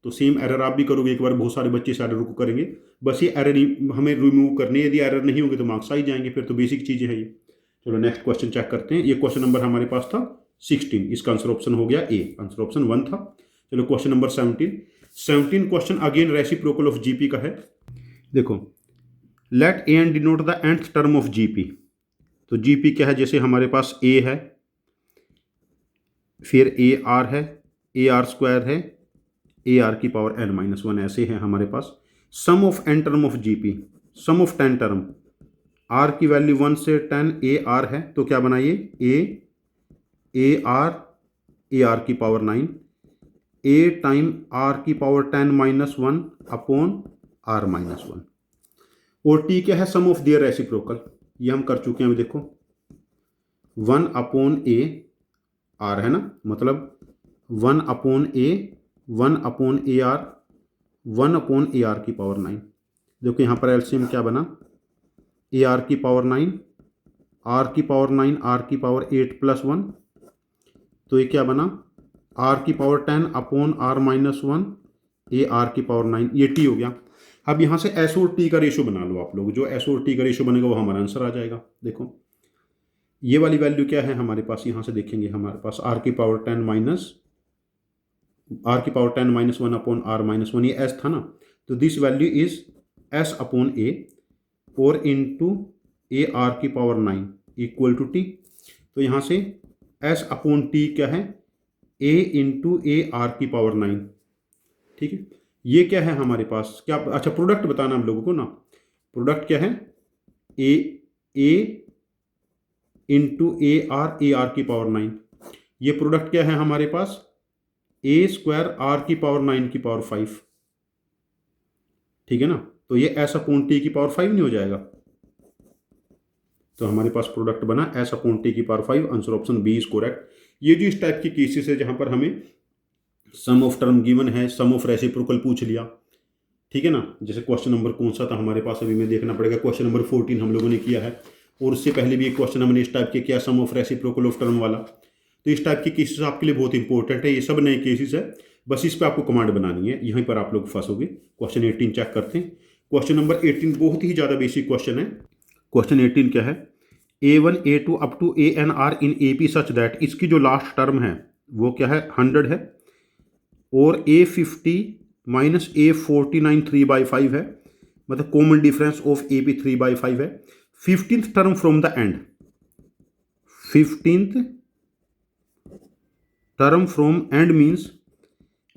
तो सेम एरर आप भी करोगे एक बार, बहुत सारे बच्चे इस एरर को करेंगे। बस ये एरर हमें रिमूव करने, यदि एरर नहीं होंगे तो मार्क्स आ ही जाएंगे, फिर तो बेसिक चीज़ें हैं ये। चलो नेक्स्ट क्वेश्चन चेक करते हैं। ये क्वेश्चन नंबर हमारे पास था 16, इसका आंसर ऑप्शन हो गया ए, आंसर ऑप्शन 1 था। चलो question number 17 question again reciprocal of GP का है। देखो, let A N denote the nth term of GP. तो जीपी क्या है, जैसे हमारे पास ए है, फिर ए आर है, ए आर स्क्वायर है, ए आर की पावर n-1, ऐसे है हमारे पास। Sum of n term of GP, sum of 10 term, r की वैल्यू 1 से 10 ए आर है, तो क्या बनाइए, ए आर की पावर 9, a टाइम r की पावर 10-1 अपॉन r-1। और t क्या है, सम ऑफ देयर रेसिप्रोकल, ये हम कर चुके हैं अभी। देखो 1 अपॉन ए आर है ना, मतलब 1 upon A, 1 upon A R, 1 upon A R की पावर 9। देखो यहाँ पर एलसीएम क्या बना, ए आर की पावर 9, आर की पावर 9, आर की पावर 8 प्लस 1, तो ये क्या बना, आर की power 10 upon r-1, A R की पावर 9, ये टी हो गया। अब यहाँ से एस और टी का रेशो बना लो आप लोग, जो एस और टी का रेशो बनेगा वो हमारा आंसर आ जाएगा। देखो ये वाली वैल्यू क्या है हमारे पास, यहाँ से देखेंगे हमारे पास r की पावर 10 -1 अपॉन r-1, ये एस था ना, तो this value is S upon A और इंटू ए आर की पावर 9 इक्वल टू टी। तो यहाँ से एस अपॉन टी क्या है, ए इंटू ए आर की पावर 9, ठीक है। ये क्या है हमारे पास, क्या, अच्छा प्रोडक्ट बताना हम लोगों को ना, प्रोडक्ट क्या है, ए इंटू ए आर की पावर 9, ये प्रोडक्ट क्या है हमारे पास, ए स्क्वायर आर की पावर 9 की पावर 5, ठीक है ना। तो ये एस अपॉन टी की पावर 5 नहीं हो जाएगा, तो हमारे पास प्रोडक्ट बना एस अपॉन टी की power 5, answer option B is correct. ये जो इस टाइप की केसेस है जहां पर हमें सम ऑफ टर्म गिवन है, सम ऑफ रेसिप्रोकल पूछ लिया, ठीक है ना। जैसे क्वेश्चन नंबर कौन सा था हमारे पास, अभी मैं देखना पड़ेगा, क्वेश्चन नंबर 14 हम लोगों ने किया है, और उससे पहले भी एक क्वेश्चन हमने इस टाइप के किया, सम ऑफ रेसिप्रोकल ऑफ टर्म वाला। तो इस टाइप के केसेस आपके लिए बहुत इंपॉर्टेंट है, ये सब नए केसेस है, बस इस पर आपको कमांड बनानी है, यहीं पर आप लोग फंसोगे। क्वेश्चन 18 चेक करते हैं। क्वेश्चन नंबर 18 बहुत ही ज़्यादा बेसिक क्वेश्चन है। क्वेश्चन 18 क्या है, A1 A2 up to AN are in AP such that, इसकी जो लास्ट टर्म है वो क्या है, 100 है, और A50 माइनस A49 3/5 है, मतलब कॉमन डिफरेंस ऑफ AP 3/5 है। 15th term from the end, 15th term from and means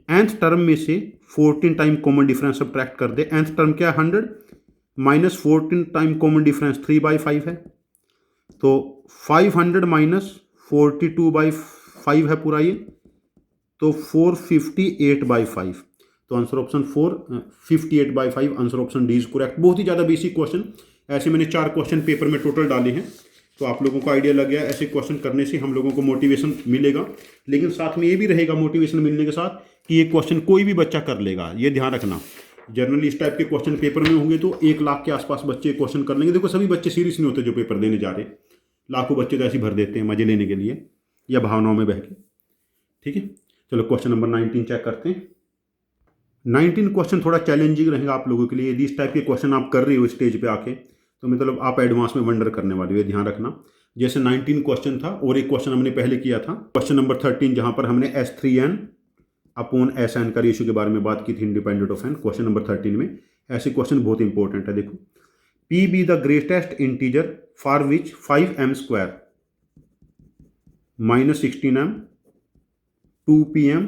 nth term में से 14 टाइम कॉमन डिफरेंस सब्ट्रैक्ट कर दे। nth टर्म क्या है, 100 माइनस 14 टाइम कॉमन डिफरेंस 3/5 है, तो 500 माइनस 42/5 है पूरा ये, तो 458/5। तो answer option 458/5, answer option D is correct. बहुत ही ज़्यादा बेसिक क्वेश्चन, ऐसे मैंने 4 क्वेश्चन पेपर में टोटल डाले हैं, तो आप लोगों को आइडिया लग गया। ऐसे क्वेश्चन करने से हम लोगों को मोटिवेशन मिलेगा, लेकिन साथ में ये भी रहेगा मोटिवेशन मिलने के साथ कि ये क्वेश्चन कोई भी बच्चा कर लेगा, ये ध्यान रखना। जनरली इस टाइप के क्वेश्चन पेपर में होंगे तो 1 लाख के आसपास बच्चे क्वेश्चन कर लेंगे। देखो सभी बच्चे सीरियस नहीं होते जो पेपर देने जा रहे, लाखों बच्चे तो ऐसे भर देते हैं मजे लेने के लिए या भावनाओं में बह के, ठीक है। चलो क्वेश्चन नंबर 19 चेक करते हैं। 19 क्वेश्चन थोड़ा चैलेंजिंग रहेगा आप लोगों के लिए। यदि इस टाइप के क्वेश्चन आप कर रहे हो स्टेज पे आके, तो मतलब आप एडवांस में वंडर करने वाले हो, ये ध्यान रखना। जैसे 19 क्वेश्चन था, और एक क्वेश्चन हमने पहले किया था, क्वेश्चन नंबर 13, जहां पर हमने S3n अपॉन SN का रेशियो के बारे में बात की थी, independent of n। Question number 13 में ऐसे क्वेश्चन बहुत इंपॉर्टेंट है। देखो, P be the greatest integer for which 5m² minus 16m 2pm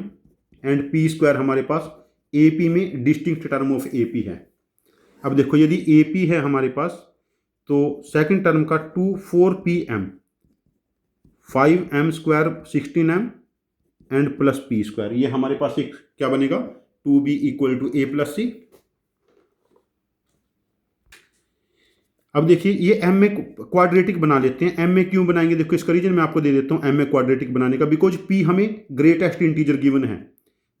and p² हमारे पास AP में डिस्टिंक्ट टर्म ऑफ AP है। अब देखो, यदि AP है हमारे पास, तो सेकंड टर्म का 4pm 5m² 16m and plus p², ये हमारे पास एक क्या बनेगा, 2b equal to a plus c। अब देखिए, ये m में क्वाड्रेटिक बना लेते हैं। m में क्यों बनाएंगे, देखो इसका रीजन मैं आपको दे देता हूं m में क्वाड्रेटिक बनाने का, बिकॉज p हमें ग्रेटेस्ट इंटीजर गिवन है।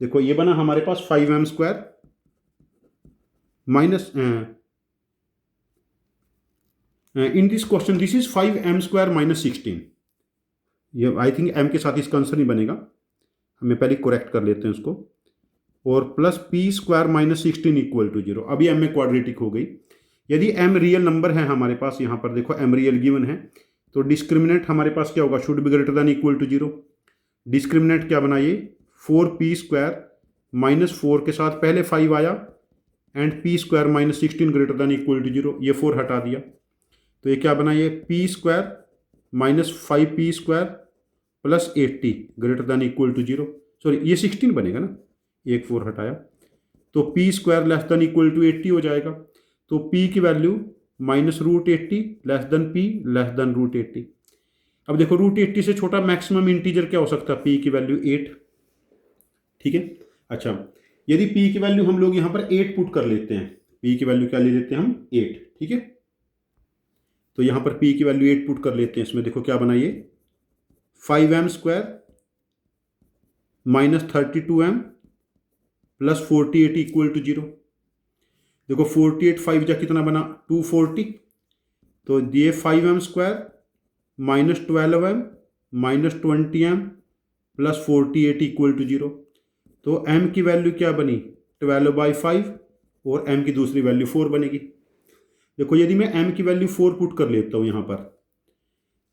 देखो ये बना हमारे पास 5m² minus in this question this is 5m² minus 16। ये आई थिंक m के साथ इसका आंसर नहीं बनेगा, हमें पहले करेक्ट कर लेते हैं उसको, और plus p² minus 16 equal to 0। अभी m में क्वाड्रेटिक हो गई। यदि m रियल नंबर है हमारे पास, यहाँ पर देखो m रियल गिवन है, तो डिस्क्रिमिनेंट हमारे पास क्या होगा, should be greater than equal to 0। Discriminant क्या बनाइए, 4p² माइनस 4 के साथ पहले 5 आया, and p² minus 16 greater than equal to 0, ये 4 हटा दिया, तो ये क्या बनाइए, p² minus 5p² plus 80 greater than equal to 0। Sorry, ये 16 बनेगा ना, एक 4 हटाया, तो p² less than equal to 80 हो जाएगा। तो p की value minus √80 less than p less than √80। अब देखो, √80 से छोटा मैक्सिमम इंटीजर क्या हो सकता है, p की वैल्यू 8, ठीक है। अच्छा, यदि p की वैल्यू हम लोग यहाँ पर 8 पुट कर लेते हैं, p की वैल्यू क्या ले लेते हैं हम, 8, ठीक है। तो यहाँ पर p की वैल्यू 8 पुट कर लेते हैं, इसमें देखो क्या बनाइए, 5m² minus 32m plus 48 equal to 0। देखो 48 5 जा कितना बना, 240, तो ये 5m² minus 12m minus 20m plus 48 equal to 0। तो m की वैल्यू क्या बनी, 12/5, और m की दूसरी वैल्यू 4 बनेगी। देखो, यदि मैं m की वैल्यू 4 पुट कर लेता हूँ यहाँ पर,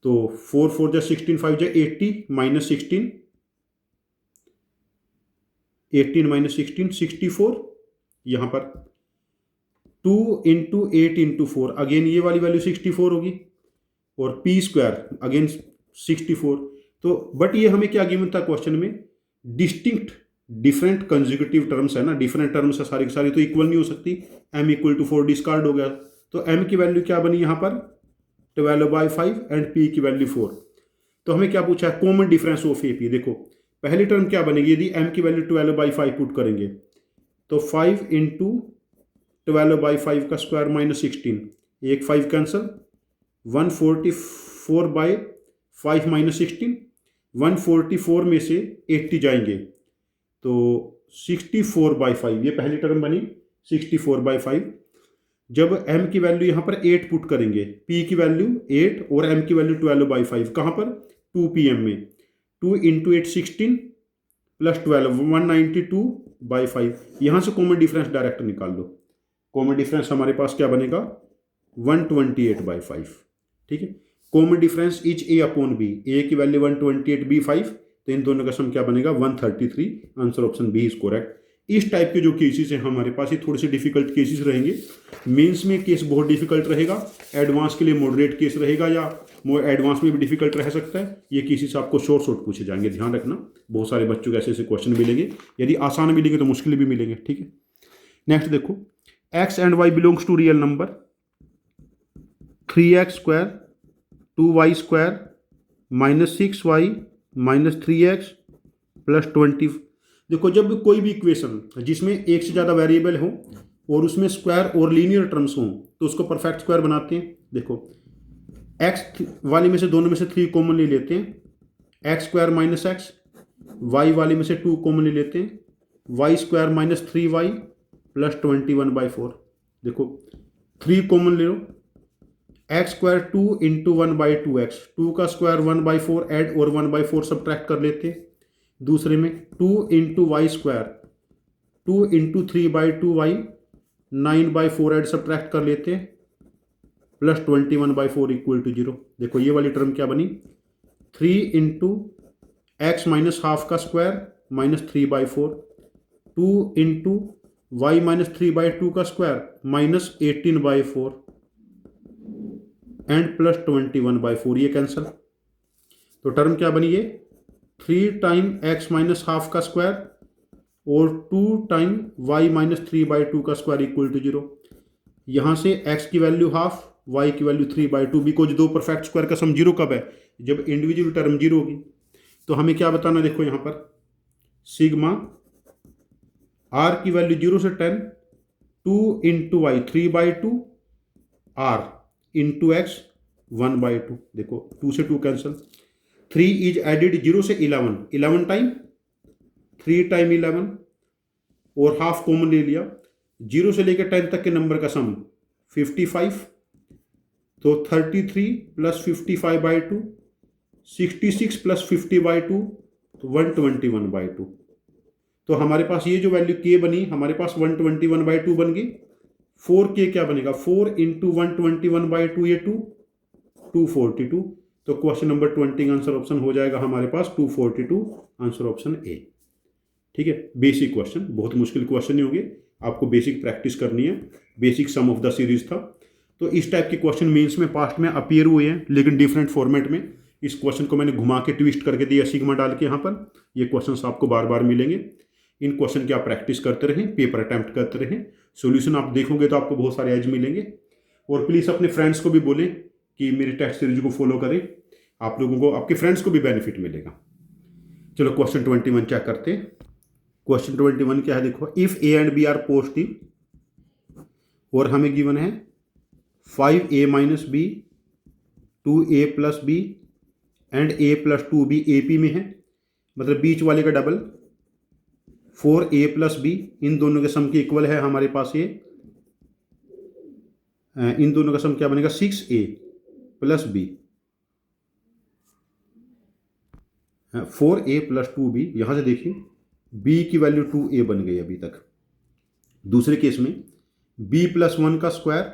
तो 4 4 जा 16, 5 जा 80 माइनस 16, 18 माइनस 16 64, यहाँ पर 2 इंटू 8 इंटू 4, अगेन ये वाली वैल्यू 64 होगी, और p² अगेन 64। तो बट ये हमें क्या गिवन था क्वेश्चन में, डिस्टिंक्ट डिफरेंट कंसेक्यूटिव टर्म्स है ना, डिफरेंट टर्म्स है सारी की सारी, तो इक्वल नहीं हो सकती। m इक्वल टू 4 डिस्कार्ड हो गया, तो m की वैल्यू क्या बनी यहाँ पर, 12/5 एंड p की वैल्यू 4। तो हमें क्या पूछा है, कॉमन डिफरेंस ऑफ AP। देखो पहली टर्म क्या बनेगी, यदि m की वैल्यू 12/5 पुट करेंगे, तो 5 इंटू 12/5 का स्क्वायर माइनस 16, एक 5 कैंसल, 144/5 माइनस 16, 144 में से 80 जाएंगे, तो तो 64/5 ये पहली टर्म बनी 64/5। जब m की वैल्यू यहाँ पर 8 पुट करेंगे, p की वैल्यू 8 और m की वैल्यू 12/5 कहाँ पर 2pm में 2 × 8 16 प्लस 12 192/5। यहाँ से कॉमन डिफरेंस डायरेक्ट निकाल लो। कॉमन डिफरेंस हमारे पास क्या बनेगा 128/5। ठीक है, common difference is a/b, a की वैल्यू 128b5, तो इन दोनों का सम क्या बनेगा 133। Answer option B is correct. इस टाइप के जो केसेस हैं हमारे पास ये थोड़े से डिफिकल्ट केसेस रहेंगे। मेंस में केस बहुत डिफिकल्ट रहेगा, एडवांस के लिए मॉडरेट केस रहेगा या एडवांस में भी डिफिकल्ट रह सकता है। ये केसेस आपको शॉर्ट पूछे जाएंगे, ध्यान रखना। बहुत सारे बच्चों को ऐसे ऐसे क्वेश्चन मिलेंगे, यदि आसान मिलेंगे तो मुश्किल भी मिलेंगे। ठीक है, नेक्स्ट देखो, x and y belongs to real number 3x² 2y² -6y -3x +20। देखो, जब कोई भी इक्वेशन जिसमें एक से ज़्यादा वेरिएबल हो और उसमें स्क्वायर और लीनियर टर्म्स हों तो उसको परफेक्ट स्क्वायर बनाते हैं। देखो, x वाले में से दोनों में से 3 कॉमन ले लेते हैं, x² - x, y वाले में से 2 कॉमन ले लेते हैं, y² - 3y +21/4। देखो 3 कॉमन ले लो, x² 2 × 1/2x, 2 का स्क्वायर 1/4 ऐड और 1/4 सब्ट्रैक्ट कर लेते हैं। दूसरे में 2 × y², 2 × 3/2y 9/4 ऐड सब्ट्रैक्ट कर लेते हैं, +21/4 = 0। देखो ये वाली टर्म क्या बनी 3 × x - ½ का स्क्वायर -3/4, 2 × y - 3/2 का स्क्वायर -18/4 एंड +21/4। ये कैंसल, तो टर्म क्या बनी ये 3 टाइम x - ½ का स्क्वायर और 2 टाइम y - 3/2 का स्क्वायर = 0। यहाँ से x की वैल्यू ½ y की वैल्यू 3/2, बिकॉज दो परफेक्ट स्क्वायर का सम 0 कब है जब इंडिविजुअल टर्म 0 होगी। तो हमें क्या बताना, देखो यहाँ पर सिग्मा r की वैल्यू 0 से 10, 2 × y 3/2 r × x 1/2। देखो 2 से 2 कैंसल, 3 इज एडिड 0 से 11, 11 टाइम 3 टाइम 11 और हाफ कॉमन ले लिया। 0 से लेकर 10 तक के नंबर का सम 55, तो 33 + 55/2 66 + 50/2 तो 121/2। तो हमारे पास ये जो वैल्यू k बनी हमारे पास 121/2 बन गई। 4k क्या बनेगा 4 × 121/2 ये 242। तो क्वेश्चन नंबर 20 आंसर ऑप्शन हो जाएगा हमारे पास 242, आंसर ऑप्शन ए। ठीक है, बेसिक क्वेश्चन, बहुत मुश्किल क्वेश्चन नहीं होंगे, आपको बेसिक प्रैक्टिस करनी है। Basic sum of the series था। तो इस टाइप के क्वेश्चन मेंस में पास्ट में अपीयर हुए हैं, लेकिन डिफरेंट फॉर्मेट में। इस क्वेश्चन को मैंने घुमा के ट्विस्ट करके दिया सिग्मा डाल के यहाँ पर। ये क्वेश्चंस आपको बार बार मिलेंगे। इन क्वेश्चन की आप प्रैक्टिस करते रहें, पेपर अटैम्प्ट करते रहें, सॉल्यूशन आप देखोगे तो आपको बहुत सारे एज मिलेंगे। और प्लीज़ अपने फ्रेंड्स को भी बोलें कि मेरी टेस्ट सीरीज को फॉलो करें, आप लोगों को, आपके फ्रेंड्स को भी बेनिफिट मिलेगा। चलो क्वेश्चन 21 चेक करते हैं। क्वेश्चन 21 क्या है, देखो, if A and B are positive और हमें गिवन है 5a - b 2a + b and a + 2b AP में है, मतलब बीच वाले का डबल 4a + b, इन दोनों के सम के इक्वल है हमारे पास ये। इन दोनों का सम क्या बनेगा 6a + b, 4a + 2b। यहाँ से देखिए b की वैल्यू 2a बन गई अभी तक। दूसरे केस में b + 1 का स्क्वायर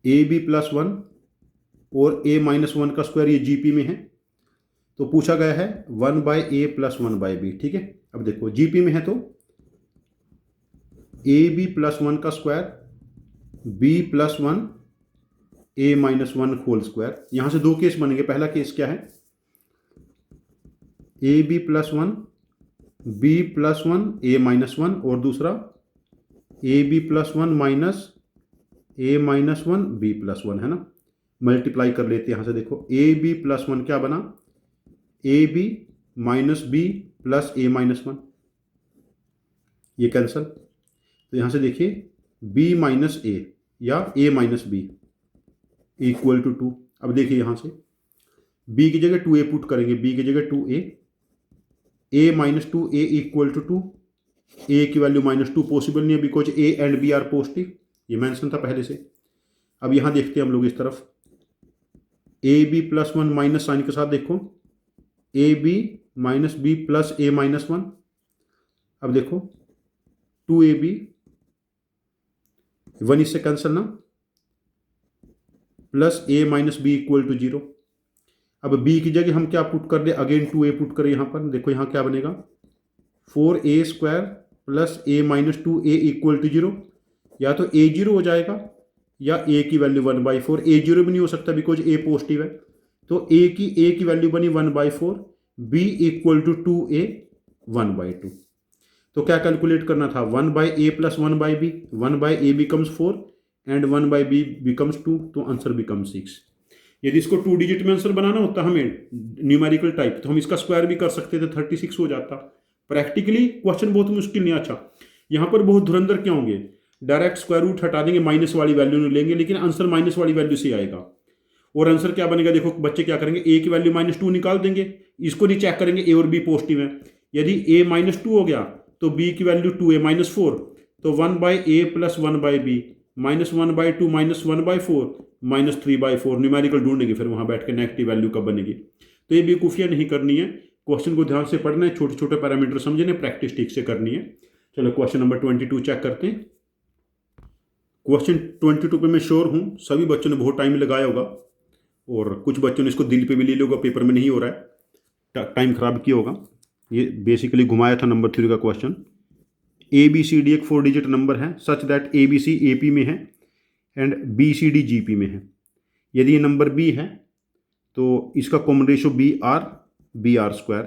ab + 1 और a - 1 का स्क्वायर ये GP में है, तो पूछा गया है 1/a + 1/b। ठीक है, अब देखो GP में है तो ab + 1 का square b + 1 a - 1 whole square. यहाँ से दो केस बनेंगे। पहला केस क्या है ab + 1 b + 1 a - 1 और दूसरा ab + 1 - a - 1 b + 1 है ना। मल्टीप्लाई कर लेते हैं यहाँ से, देखो ab + 1 क्या बना ab - b + a - 1, ये कैंसल। तो यहाँ से देखिए b - a या a - b = 2। अब देखिए यहाँ से b की जगह 2a पुट करेंगे, b की जगह 2a a minus two a equal to a की वैल्यू -2 पॉसिबल नहीं है because a and B are positive, ये मेंशन था पहले से। अब यहाँ देखते हैं हम लोग इस तरफ a b plus 1 minus sign के साथ देखो a b minus b plus a minus 1। अब देखो 2ab 1 इससे कैंसिल ना, plus a minus b equal to 0। अब b की जगह हम क्या पुट कर दे, अगेन 2a पुट करें यहाँ पर। देखो यहाँ क्या बनेगा 4a² plus a minus 2a equal to 0। या तो a 0 हो जाएगा या a की वैल्यू 1/4। a 0 भी नहीं हो सकता बिकॉज a पॉजिटिव है, तो a की वैल्यू बनी 1/4, b इक्वल टू 2a 1/2। तो क्या कैलकुलेट करना था 1/a plus 1/b, 1/a becomes 4 and 1/b becomes 2, तो आंसर बिकम्स 6। यदि इसको 2 डिजिट में आंसर बनाना होता हमें न्यूमेरिकल टाइप, तो हम इसका स्क्वायर भी कर सकते थे, 36 हो जाता। प्रैक्टिकली क्वेश्चन बहुत मुश्किल नहीं। अच्छा यहाँ पर बहुत धुरंधर क्या होंगे, डायरेक्ट स्क्वायर रूट हटा देंगे, माइनस वाली वैल्यू नहीं लेंगे, लेकिन आंसर माइनस वाली वैल्यू से आएगा। और आंसर क्या बनेगा, देखो बच्चे क्या करेंगे, ए की वैल्यू -2 निकाल देंगे, इसको नहीं चेक करेंगे ए और बी पॉजिटिव है। यदि ए -2 हो गया तो b की वैल्यू 2a -4, तो 1/a प्लस 1/b -1/2 -1/4 -3/4 न्यूमेरिकल ढूंढेंगे, फिर वहां बैठ के नेगेटिव वैल्यू कब बनेगी। तो ये बेवकूफियां नहीं करनी है, क्वेश्चन को ध्यान से पढ़ना है, छोटे छोटे पैरामीटर समझने, प्रैक्टिस ठीक से करनी है। चलो क्वेश्चन नंबर 22 चेक करते हैं। क्वेश्चन 22 पे मैं श्योर हूँ सभी बच्चों ने बहुत टाइम लगाया होगा, और कुछ बच्चों ने इसको दिल पे भी ले लिया होगा, पेपर में नहीं हो रहा है, टाइम खराब किया होगा। ये बेसिकली घुमाया था नंबर 3 का क्वेश्चन। ABCD एक 4 डिजिट नंबर है सच दैट ABC AP में है एंड BCD GP में है। यदि ये नंबर B है तो इसका कॉमन रेशो BR²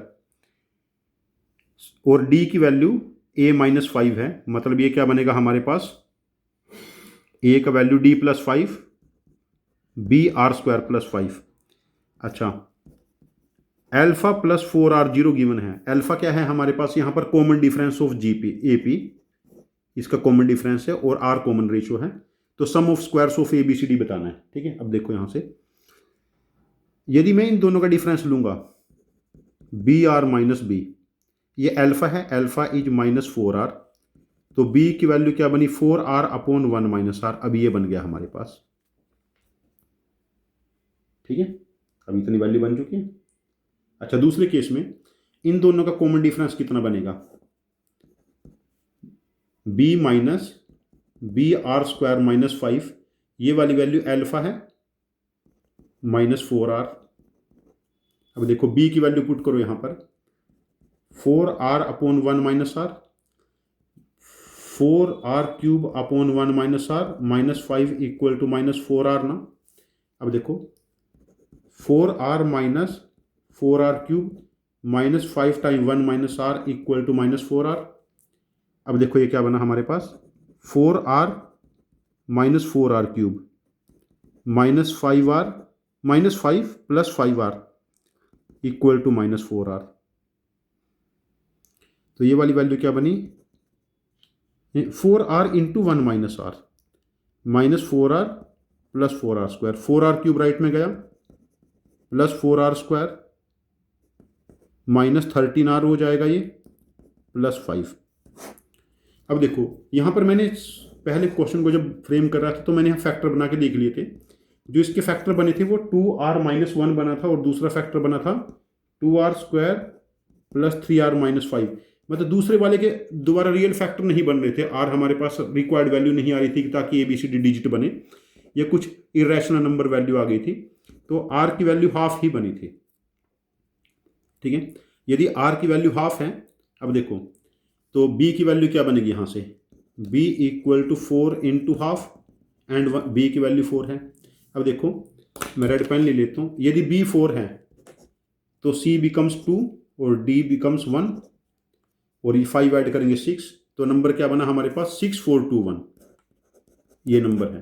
और D की वैल्यू A-5 है, मतलब ये क्या बनेगा हमारे पास, A का वैल्यू D + 5 BR² + 5। अच्छा अल्फा प्लस 4R0 गिवन है। अल्फा क्या है हमारे पास यहाँ पर, common difference of GP AP, इसका कॉमन डिफरेंस है, और R कॉमन रेशियो है, तो sum of squares of ABCD बताना है। ठीक है, अब देखो यहाँ से यदि मैं इन दोनों का डिफरेंस लूंगा BR - B, ये अल्फा है, अल्फा इज -4R, तो B की वैल्यू क्या बनी 4R/1 - R। अब ये बन गया हमारे पास। ठीक है, अब इतनी वैल्यू बन चुकी है। अच्छा दूसरे केस में इन दोनों का कॉमन डिफरेंस कितना बनेगा, B - BR² - 5, ये वाली वैल्यू अल्फा है -4R। अब देखो B की वैल्यू पुट करो यहाँ पर 4R/1 - R, 4R³/1 - R -5 equal to -4R ना। अब देखो 4R - 4R³ -5 time 1 - R equal to -4R। अब देखो ये क्या बना हमारे पास, 4R - 4R³ -5R -5 + 5R equal to -4R। तो ये वाली वैल्यू क्या बनी 4R × 1 - R -4R + 4R², 4R³ right में गया प्लस 4R² -13R हो जाएगा ये +5। अब देखो यहाँ पर मैंने पहले क्वेश्चन को जब फ्रेम कर रहा था तो मैंने यहाँ फैक्टर बना के देख लिए थे। जो इसके फैक्टर बने थे वो 2R - 1 बना था, और दूसरा फैक्टर बना था 2R² + 3R - 5। मतलब दूसरे वाले के दोबारा रियल फैक्टर नहीं बन रहे थे, R हमारे पास रिक्वायर्ड वैल्यू नहीं आ रही थी ताकि ABCD डिजिट बने, या कुछ इरेशनल नंबर वैल्यू आ गई थी, तो R की वैल्यू हाफ ही बनी थी। ठीक है, यदि R की वैल्यू हाफ है, अब देखो तो B की वैल्यू क्या बनेगी यहाँ से, B = 4 × हाफ एंड B की वैल्यू 4 है। अब देखो मैं रेड पेन ले लेता हूँ, यदि B 4 है तो C बिकम्स 2 और D बिकम्स 1, और ये 5 ऐड करेंगे 6, तो नंबर क्या बना हमारे पास 6421, ये नंबर है।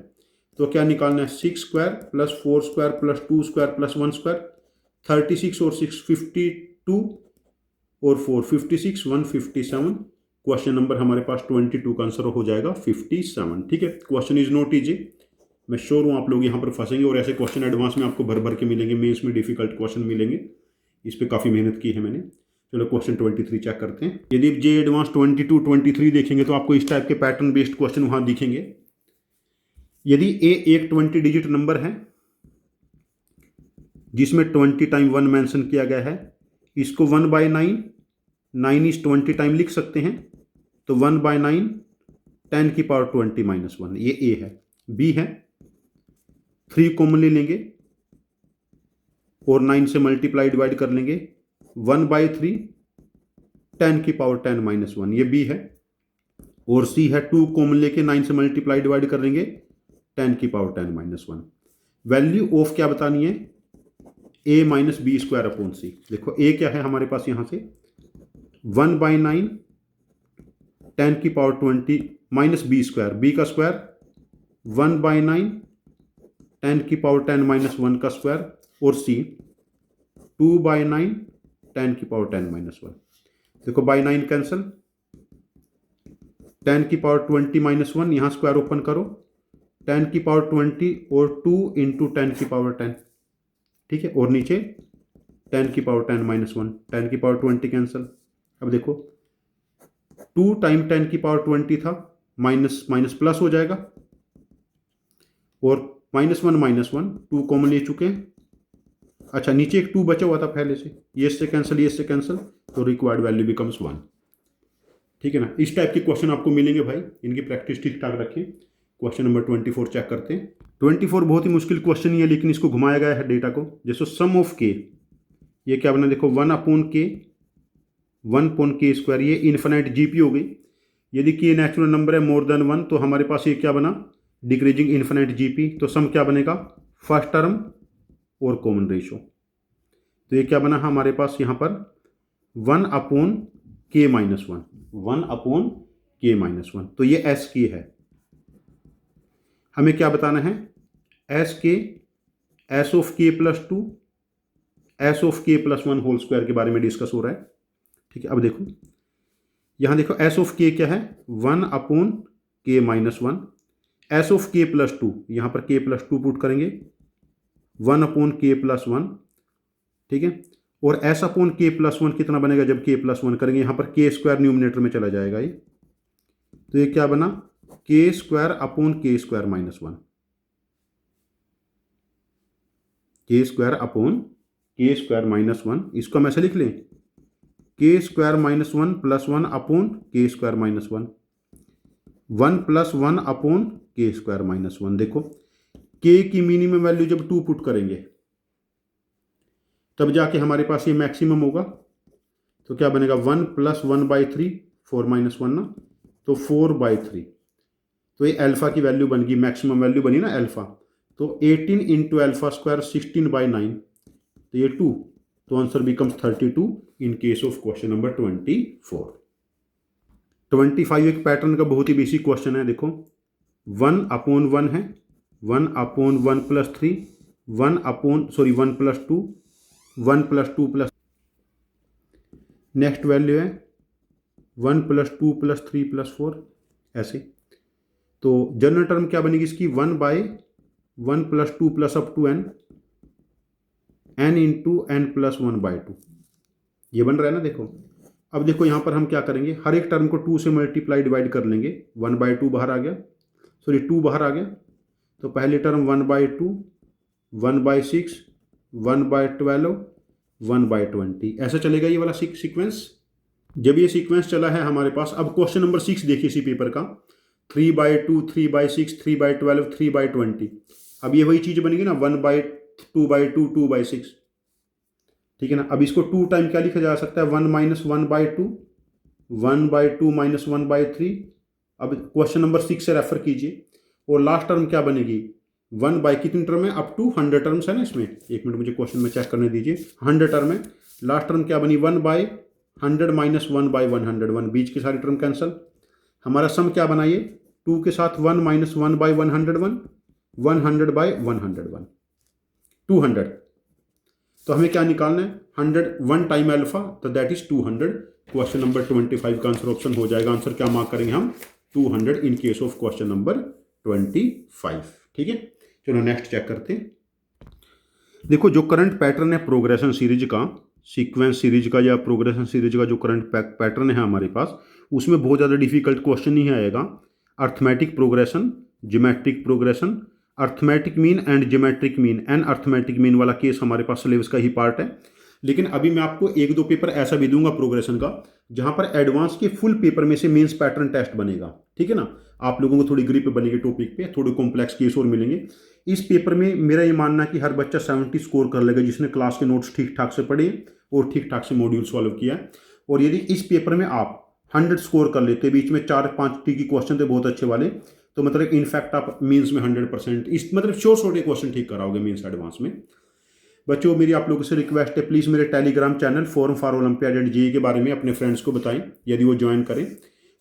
तो क्या निकालना है 6² + 4² + 2² + 1², 36 और 6 52 और 4 56 157। क्वेश्चन नंबर हमारे पास 22 का आंसर हो जाएगा 57। ठीक है, क्वेश्चन इज नॉट इजी, मैं श्योर हूँ आप लोग यहाँ पर फंसेंगे, और ऐसे क्वेश्चन एडवांस में आपको भर भर के मिलेंगे, मेंस में डिफिकल्ट क्वेश्चन मिलेंगे, इस पर काफ़ी मेहनत की है मैंने। चलो क्वेश्चन 23 चेक करते हैं। यदि जे एडवांस 22, 23 देखेंगे तो आपको इस टाइप के पैटर्न बेस्ड क्वेश्चन वहां दिखेंगे। यदि ए एक 20 डिजिट नंबर है जिसमें 20 टाइम 1 मेंशन किया गया है, इसको 1/9, 9 इज 20 टाइम लिख सकते हैं, तो 1/9 10 की पावर 20 माइनस 1, ये ए है। बी है 3 कॉमनली लेंगे और 9 से मल्टीप्लाई डिवाइड कर लेंगे, 1/3 10 की पावर 10 माइनस 1, ये बी है। और सी है 2 कॉमन लेके 9 से मल्टीप्लाई डिवाइड कर लेंगे, 10 की पावर 10 माइनस 1। वैल्यू ऑफ क्या बतानी है, ए माइनस बी स्क्वायर अपॉन सी। देखो ए क्या है हमारे पास यहां से 1/9 10 की power 20 minus b square, b का स्क्वायर 1/9 10 की पावर 10 माइनस 1 का स्क्वायर, और सी 2/9 10 की पावर 10 माइनस 1। देखो बाई 9 कैंसिल, 10 की पावर 20 माइनस 1, यहां स्क्वायर ओपन करो, 10 की पावर 20 और 2 इंटू 10 की पावर 10, ठीक है, और नीचे 10 की पावर 10 माइनस 1, 10 की पावर 20 कैंसिल। अब देखो 2 टाइम 10 की पावर 20 था, माइनस माइनस प्लस हो जाएगा, और -1 2 कॉमन ले चुके हैं। अच्छा नीचे एक 2 बचा हुआ था पहले से, ये इससे कैंसिल, ये इससे कैंसिल, तो रिक्वायर्ड वैल्यू बिकम्स 1। ठीक है ना, इस टाइप के क्वेश्चन आपको मिलेंगे भाई, इनकी प्रैक्टिस ठीक ठाक रखें। क्वेश्चन नंबर 24 चेक करते हैं। 24 बहुत ही मुश्किल क्वेश्चन ही है, लेकिन इसको घुमाया गया है डेटा को। जैसे सम ऑफ के, ये क्या बना, देखो 1/k, 1/k स्क्वायर, ये इन्फिनाइट जीपी हो गई। यदि के नेचुरल नंबर है मोर देन 1, तो हमारे पास ये क्या बना, डिक्रीजिंग इन्फिनाइट जीपी। तो सम क्या बनेगा, फर्स्ट टर्म और कॉमन रेशो। तो ये क्या बना हमारे पास यहाँ पर 1/k माइनस 1, 1/k माइनस 1। तो ये एस के है। हमें क्या बताना है, एस ऑफ के प्लस 2, एस ऑफ के प्लस 1 होल स्क्वायर के बारे में डिस्कस हो रहा है। ठीक है, अब देखो यहां देखो एस ऑफ के क्या है, 1/k माइनस 1, एस ऑफ के प्लस 2, यहां पर k प्लस 2 पुट करेंगे, 1/k प्लस 1, ठीक है। और एस अपॉन k प्लस 1 कितना बनेगा जब k प्लस 1 करेंगे, यहां पर k स्क्वायर न्यूमिनेटर में चला जाएगा ये, तो ये क्या बना, k square upon k square minus 1, k square upon k square minus 1। इसको हम ऐसे लिख लें, k square minus 1 plus 1 upon k square minus 1, 1 plus 1 upon k square minus 1। देखो k की मिनिमम वैल्यू जब 2 पुट करेंगे तब जाके हमारे पास ये मैक्सिमम होगा। तो क्या बनेगा, 1 प्लस 1/3, 4 माइनस 1 ना, तो 4/3। तो ये अल्फा की वैल्यू बन गई, मैक्सिमम वैल्यू बनी ना अल्फा। तो 18 इंटू अल्फा स्क्वायर 16/9, तो ये 2, तो answer becomes 32 in case of question number 24। 25 एक पैटर्न का बहुत ही बेसिक क्वेश्चन है। देखो 1/1 है, 1/1 plus 3, 1 plus 2, 1 plus 2 plus, next value है 1 प्लस 2 प्लस 3 प्लस 4, ऐसे। तो जनरल टर्म क्या बनेगी इसकी, 1/1 plus 2 plus up to n, n into n plus 1/2, ये बन रहा है ना। देखो अब देखो यहाँ पर हम क्या करेंगे, हर एक टर्म को 2 से मल्टीप्लाई डिवाइड कर लेंगे, 1/2 बाहर आ गया, 2 बाहर आ गया, तो पहली टर्म 1/2, 1/6, 1/12, 1/20, ऐसा चलेगा ये वाला सीक्वेंस। जब ये सीक्वेंस चला है हमारे पास, अब क्वेश्चन नंबर 6 देखिए इसी पेपर का, 3/2, 3/6, 3/12, 3/20। अब ये वही चीज़ बनेगी ना, 1/2/2, 2/6, ठीक है ना। अब इसको 2 टाइम क्या लिखा जा सकता है, 1 माइनस 1/2, 1/2 माइनस 1/3। अब क्वेश्चन नंबर 6 से रेफर कीजिए, और लास्ट टर्म क्या बनेगी, 1 बाई कितनी टर्म है, अप टू 100 टर्म्स है ना इसमें। एक मिनट मुझे क्वेश्चन में चेक करने दीजिए, 100 टर्म है, लास्ट टर्म क्या बनी, 1/100 माइनस 1/101, बीच की सारी टर्म कैंसल। हमारा सम क्या बनाइए, 2 के साथ 1 माइनस 1/101, 100/101, 200। तो हमें क्या निकालना है, 100, 1 टाइम अल्फा, तो दैट इज 200। क्वेश्चन नंबर 25 का आंसर ऑप्शन हो जाएगा। आंसर क्या मार्क करेंगे हम, 200 इन केस ऑफ क्वेश्चन नंबर 25। ठीक है, चलो नेक्स्ट चेक करते हैं। देखो जो करंट पैटर्न है प्रोग्रेशन सीरीज का, सीक्वेंस सीरीज का या प्रोग्रेशन सीरीज का जो करंट पैटर्न है हमारे पास, उसमें बहुत ज़्यादा डिफिकल्ट क्वेश्चन नहीं आएगा। Arithmetic progression, geometric progression, arithmetic mean and geometric mean and arithmetic mean वाला केस हमारे पास सिलेबस का ही पार्ट है। लेकिन अभी मैं आपको एक दो पेपर ऐसा भी दूंगा प्रोग्रेशन का, जहां पर एडवांस के फुल पेपर में से मेंस पैटर्न टेस्ट बनेगा, ठीक है ना। आप लोगों को थोड़ी ग्रिप बनेगी टॉपिक पे, थोड़े कॉम्प्लेक्स केस और मिलेंगे इस पेपर में। मेरा ये मानना है कि हर बच्चा 70 स्कोर कर लेगा जिसने क्लास के नोट्स ठीक ठाक से पढ़े और ठीक ठाक से मॉड्यूल सॉल्व किया है। और यदि इस पेपर में आप 100 स्कोर कर लेते, बीच में 4-5 की क्वेश्चन थे बहुत अच्छे वाले, तो मतलब इनफैक्ट आप मीन्स में 100% इस मतलब छोटे क्वेश्चन ठीक कराओगे मीन्स एडवांस में। बच्चों, मेरी आप लोगों से रिक्वेस्ट है, प्लीज़ मेरे Telegram channel forum for olympiad and JEE के बारे में अपने फ्रेंड्स को बताएं, यदि वो ज्वाइन करें।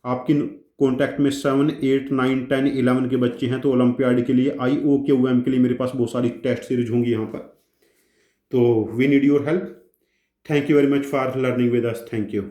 आपकी कॉन्टैक्ट में 7, 8, 9, 10, 11 के बच्चे हैं, तो ओलंपियाड के लिए IOKUM के लिए मेरे पास बहुत सारी टेस्ट सीरीज होंगी यहाँ पर। तो we need your help. Thank you very much for learning with us. Thank you.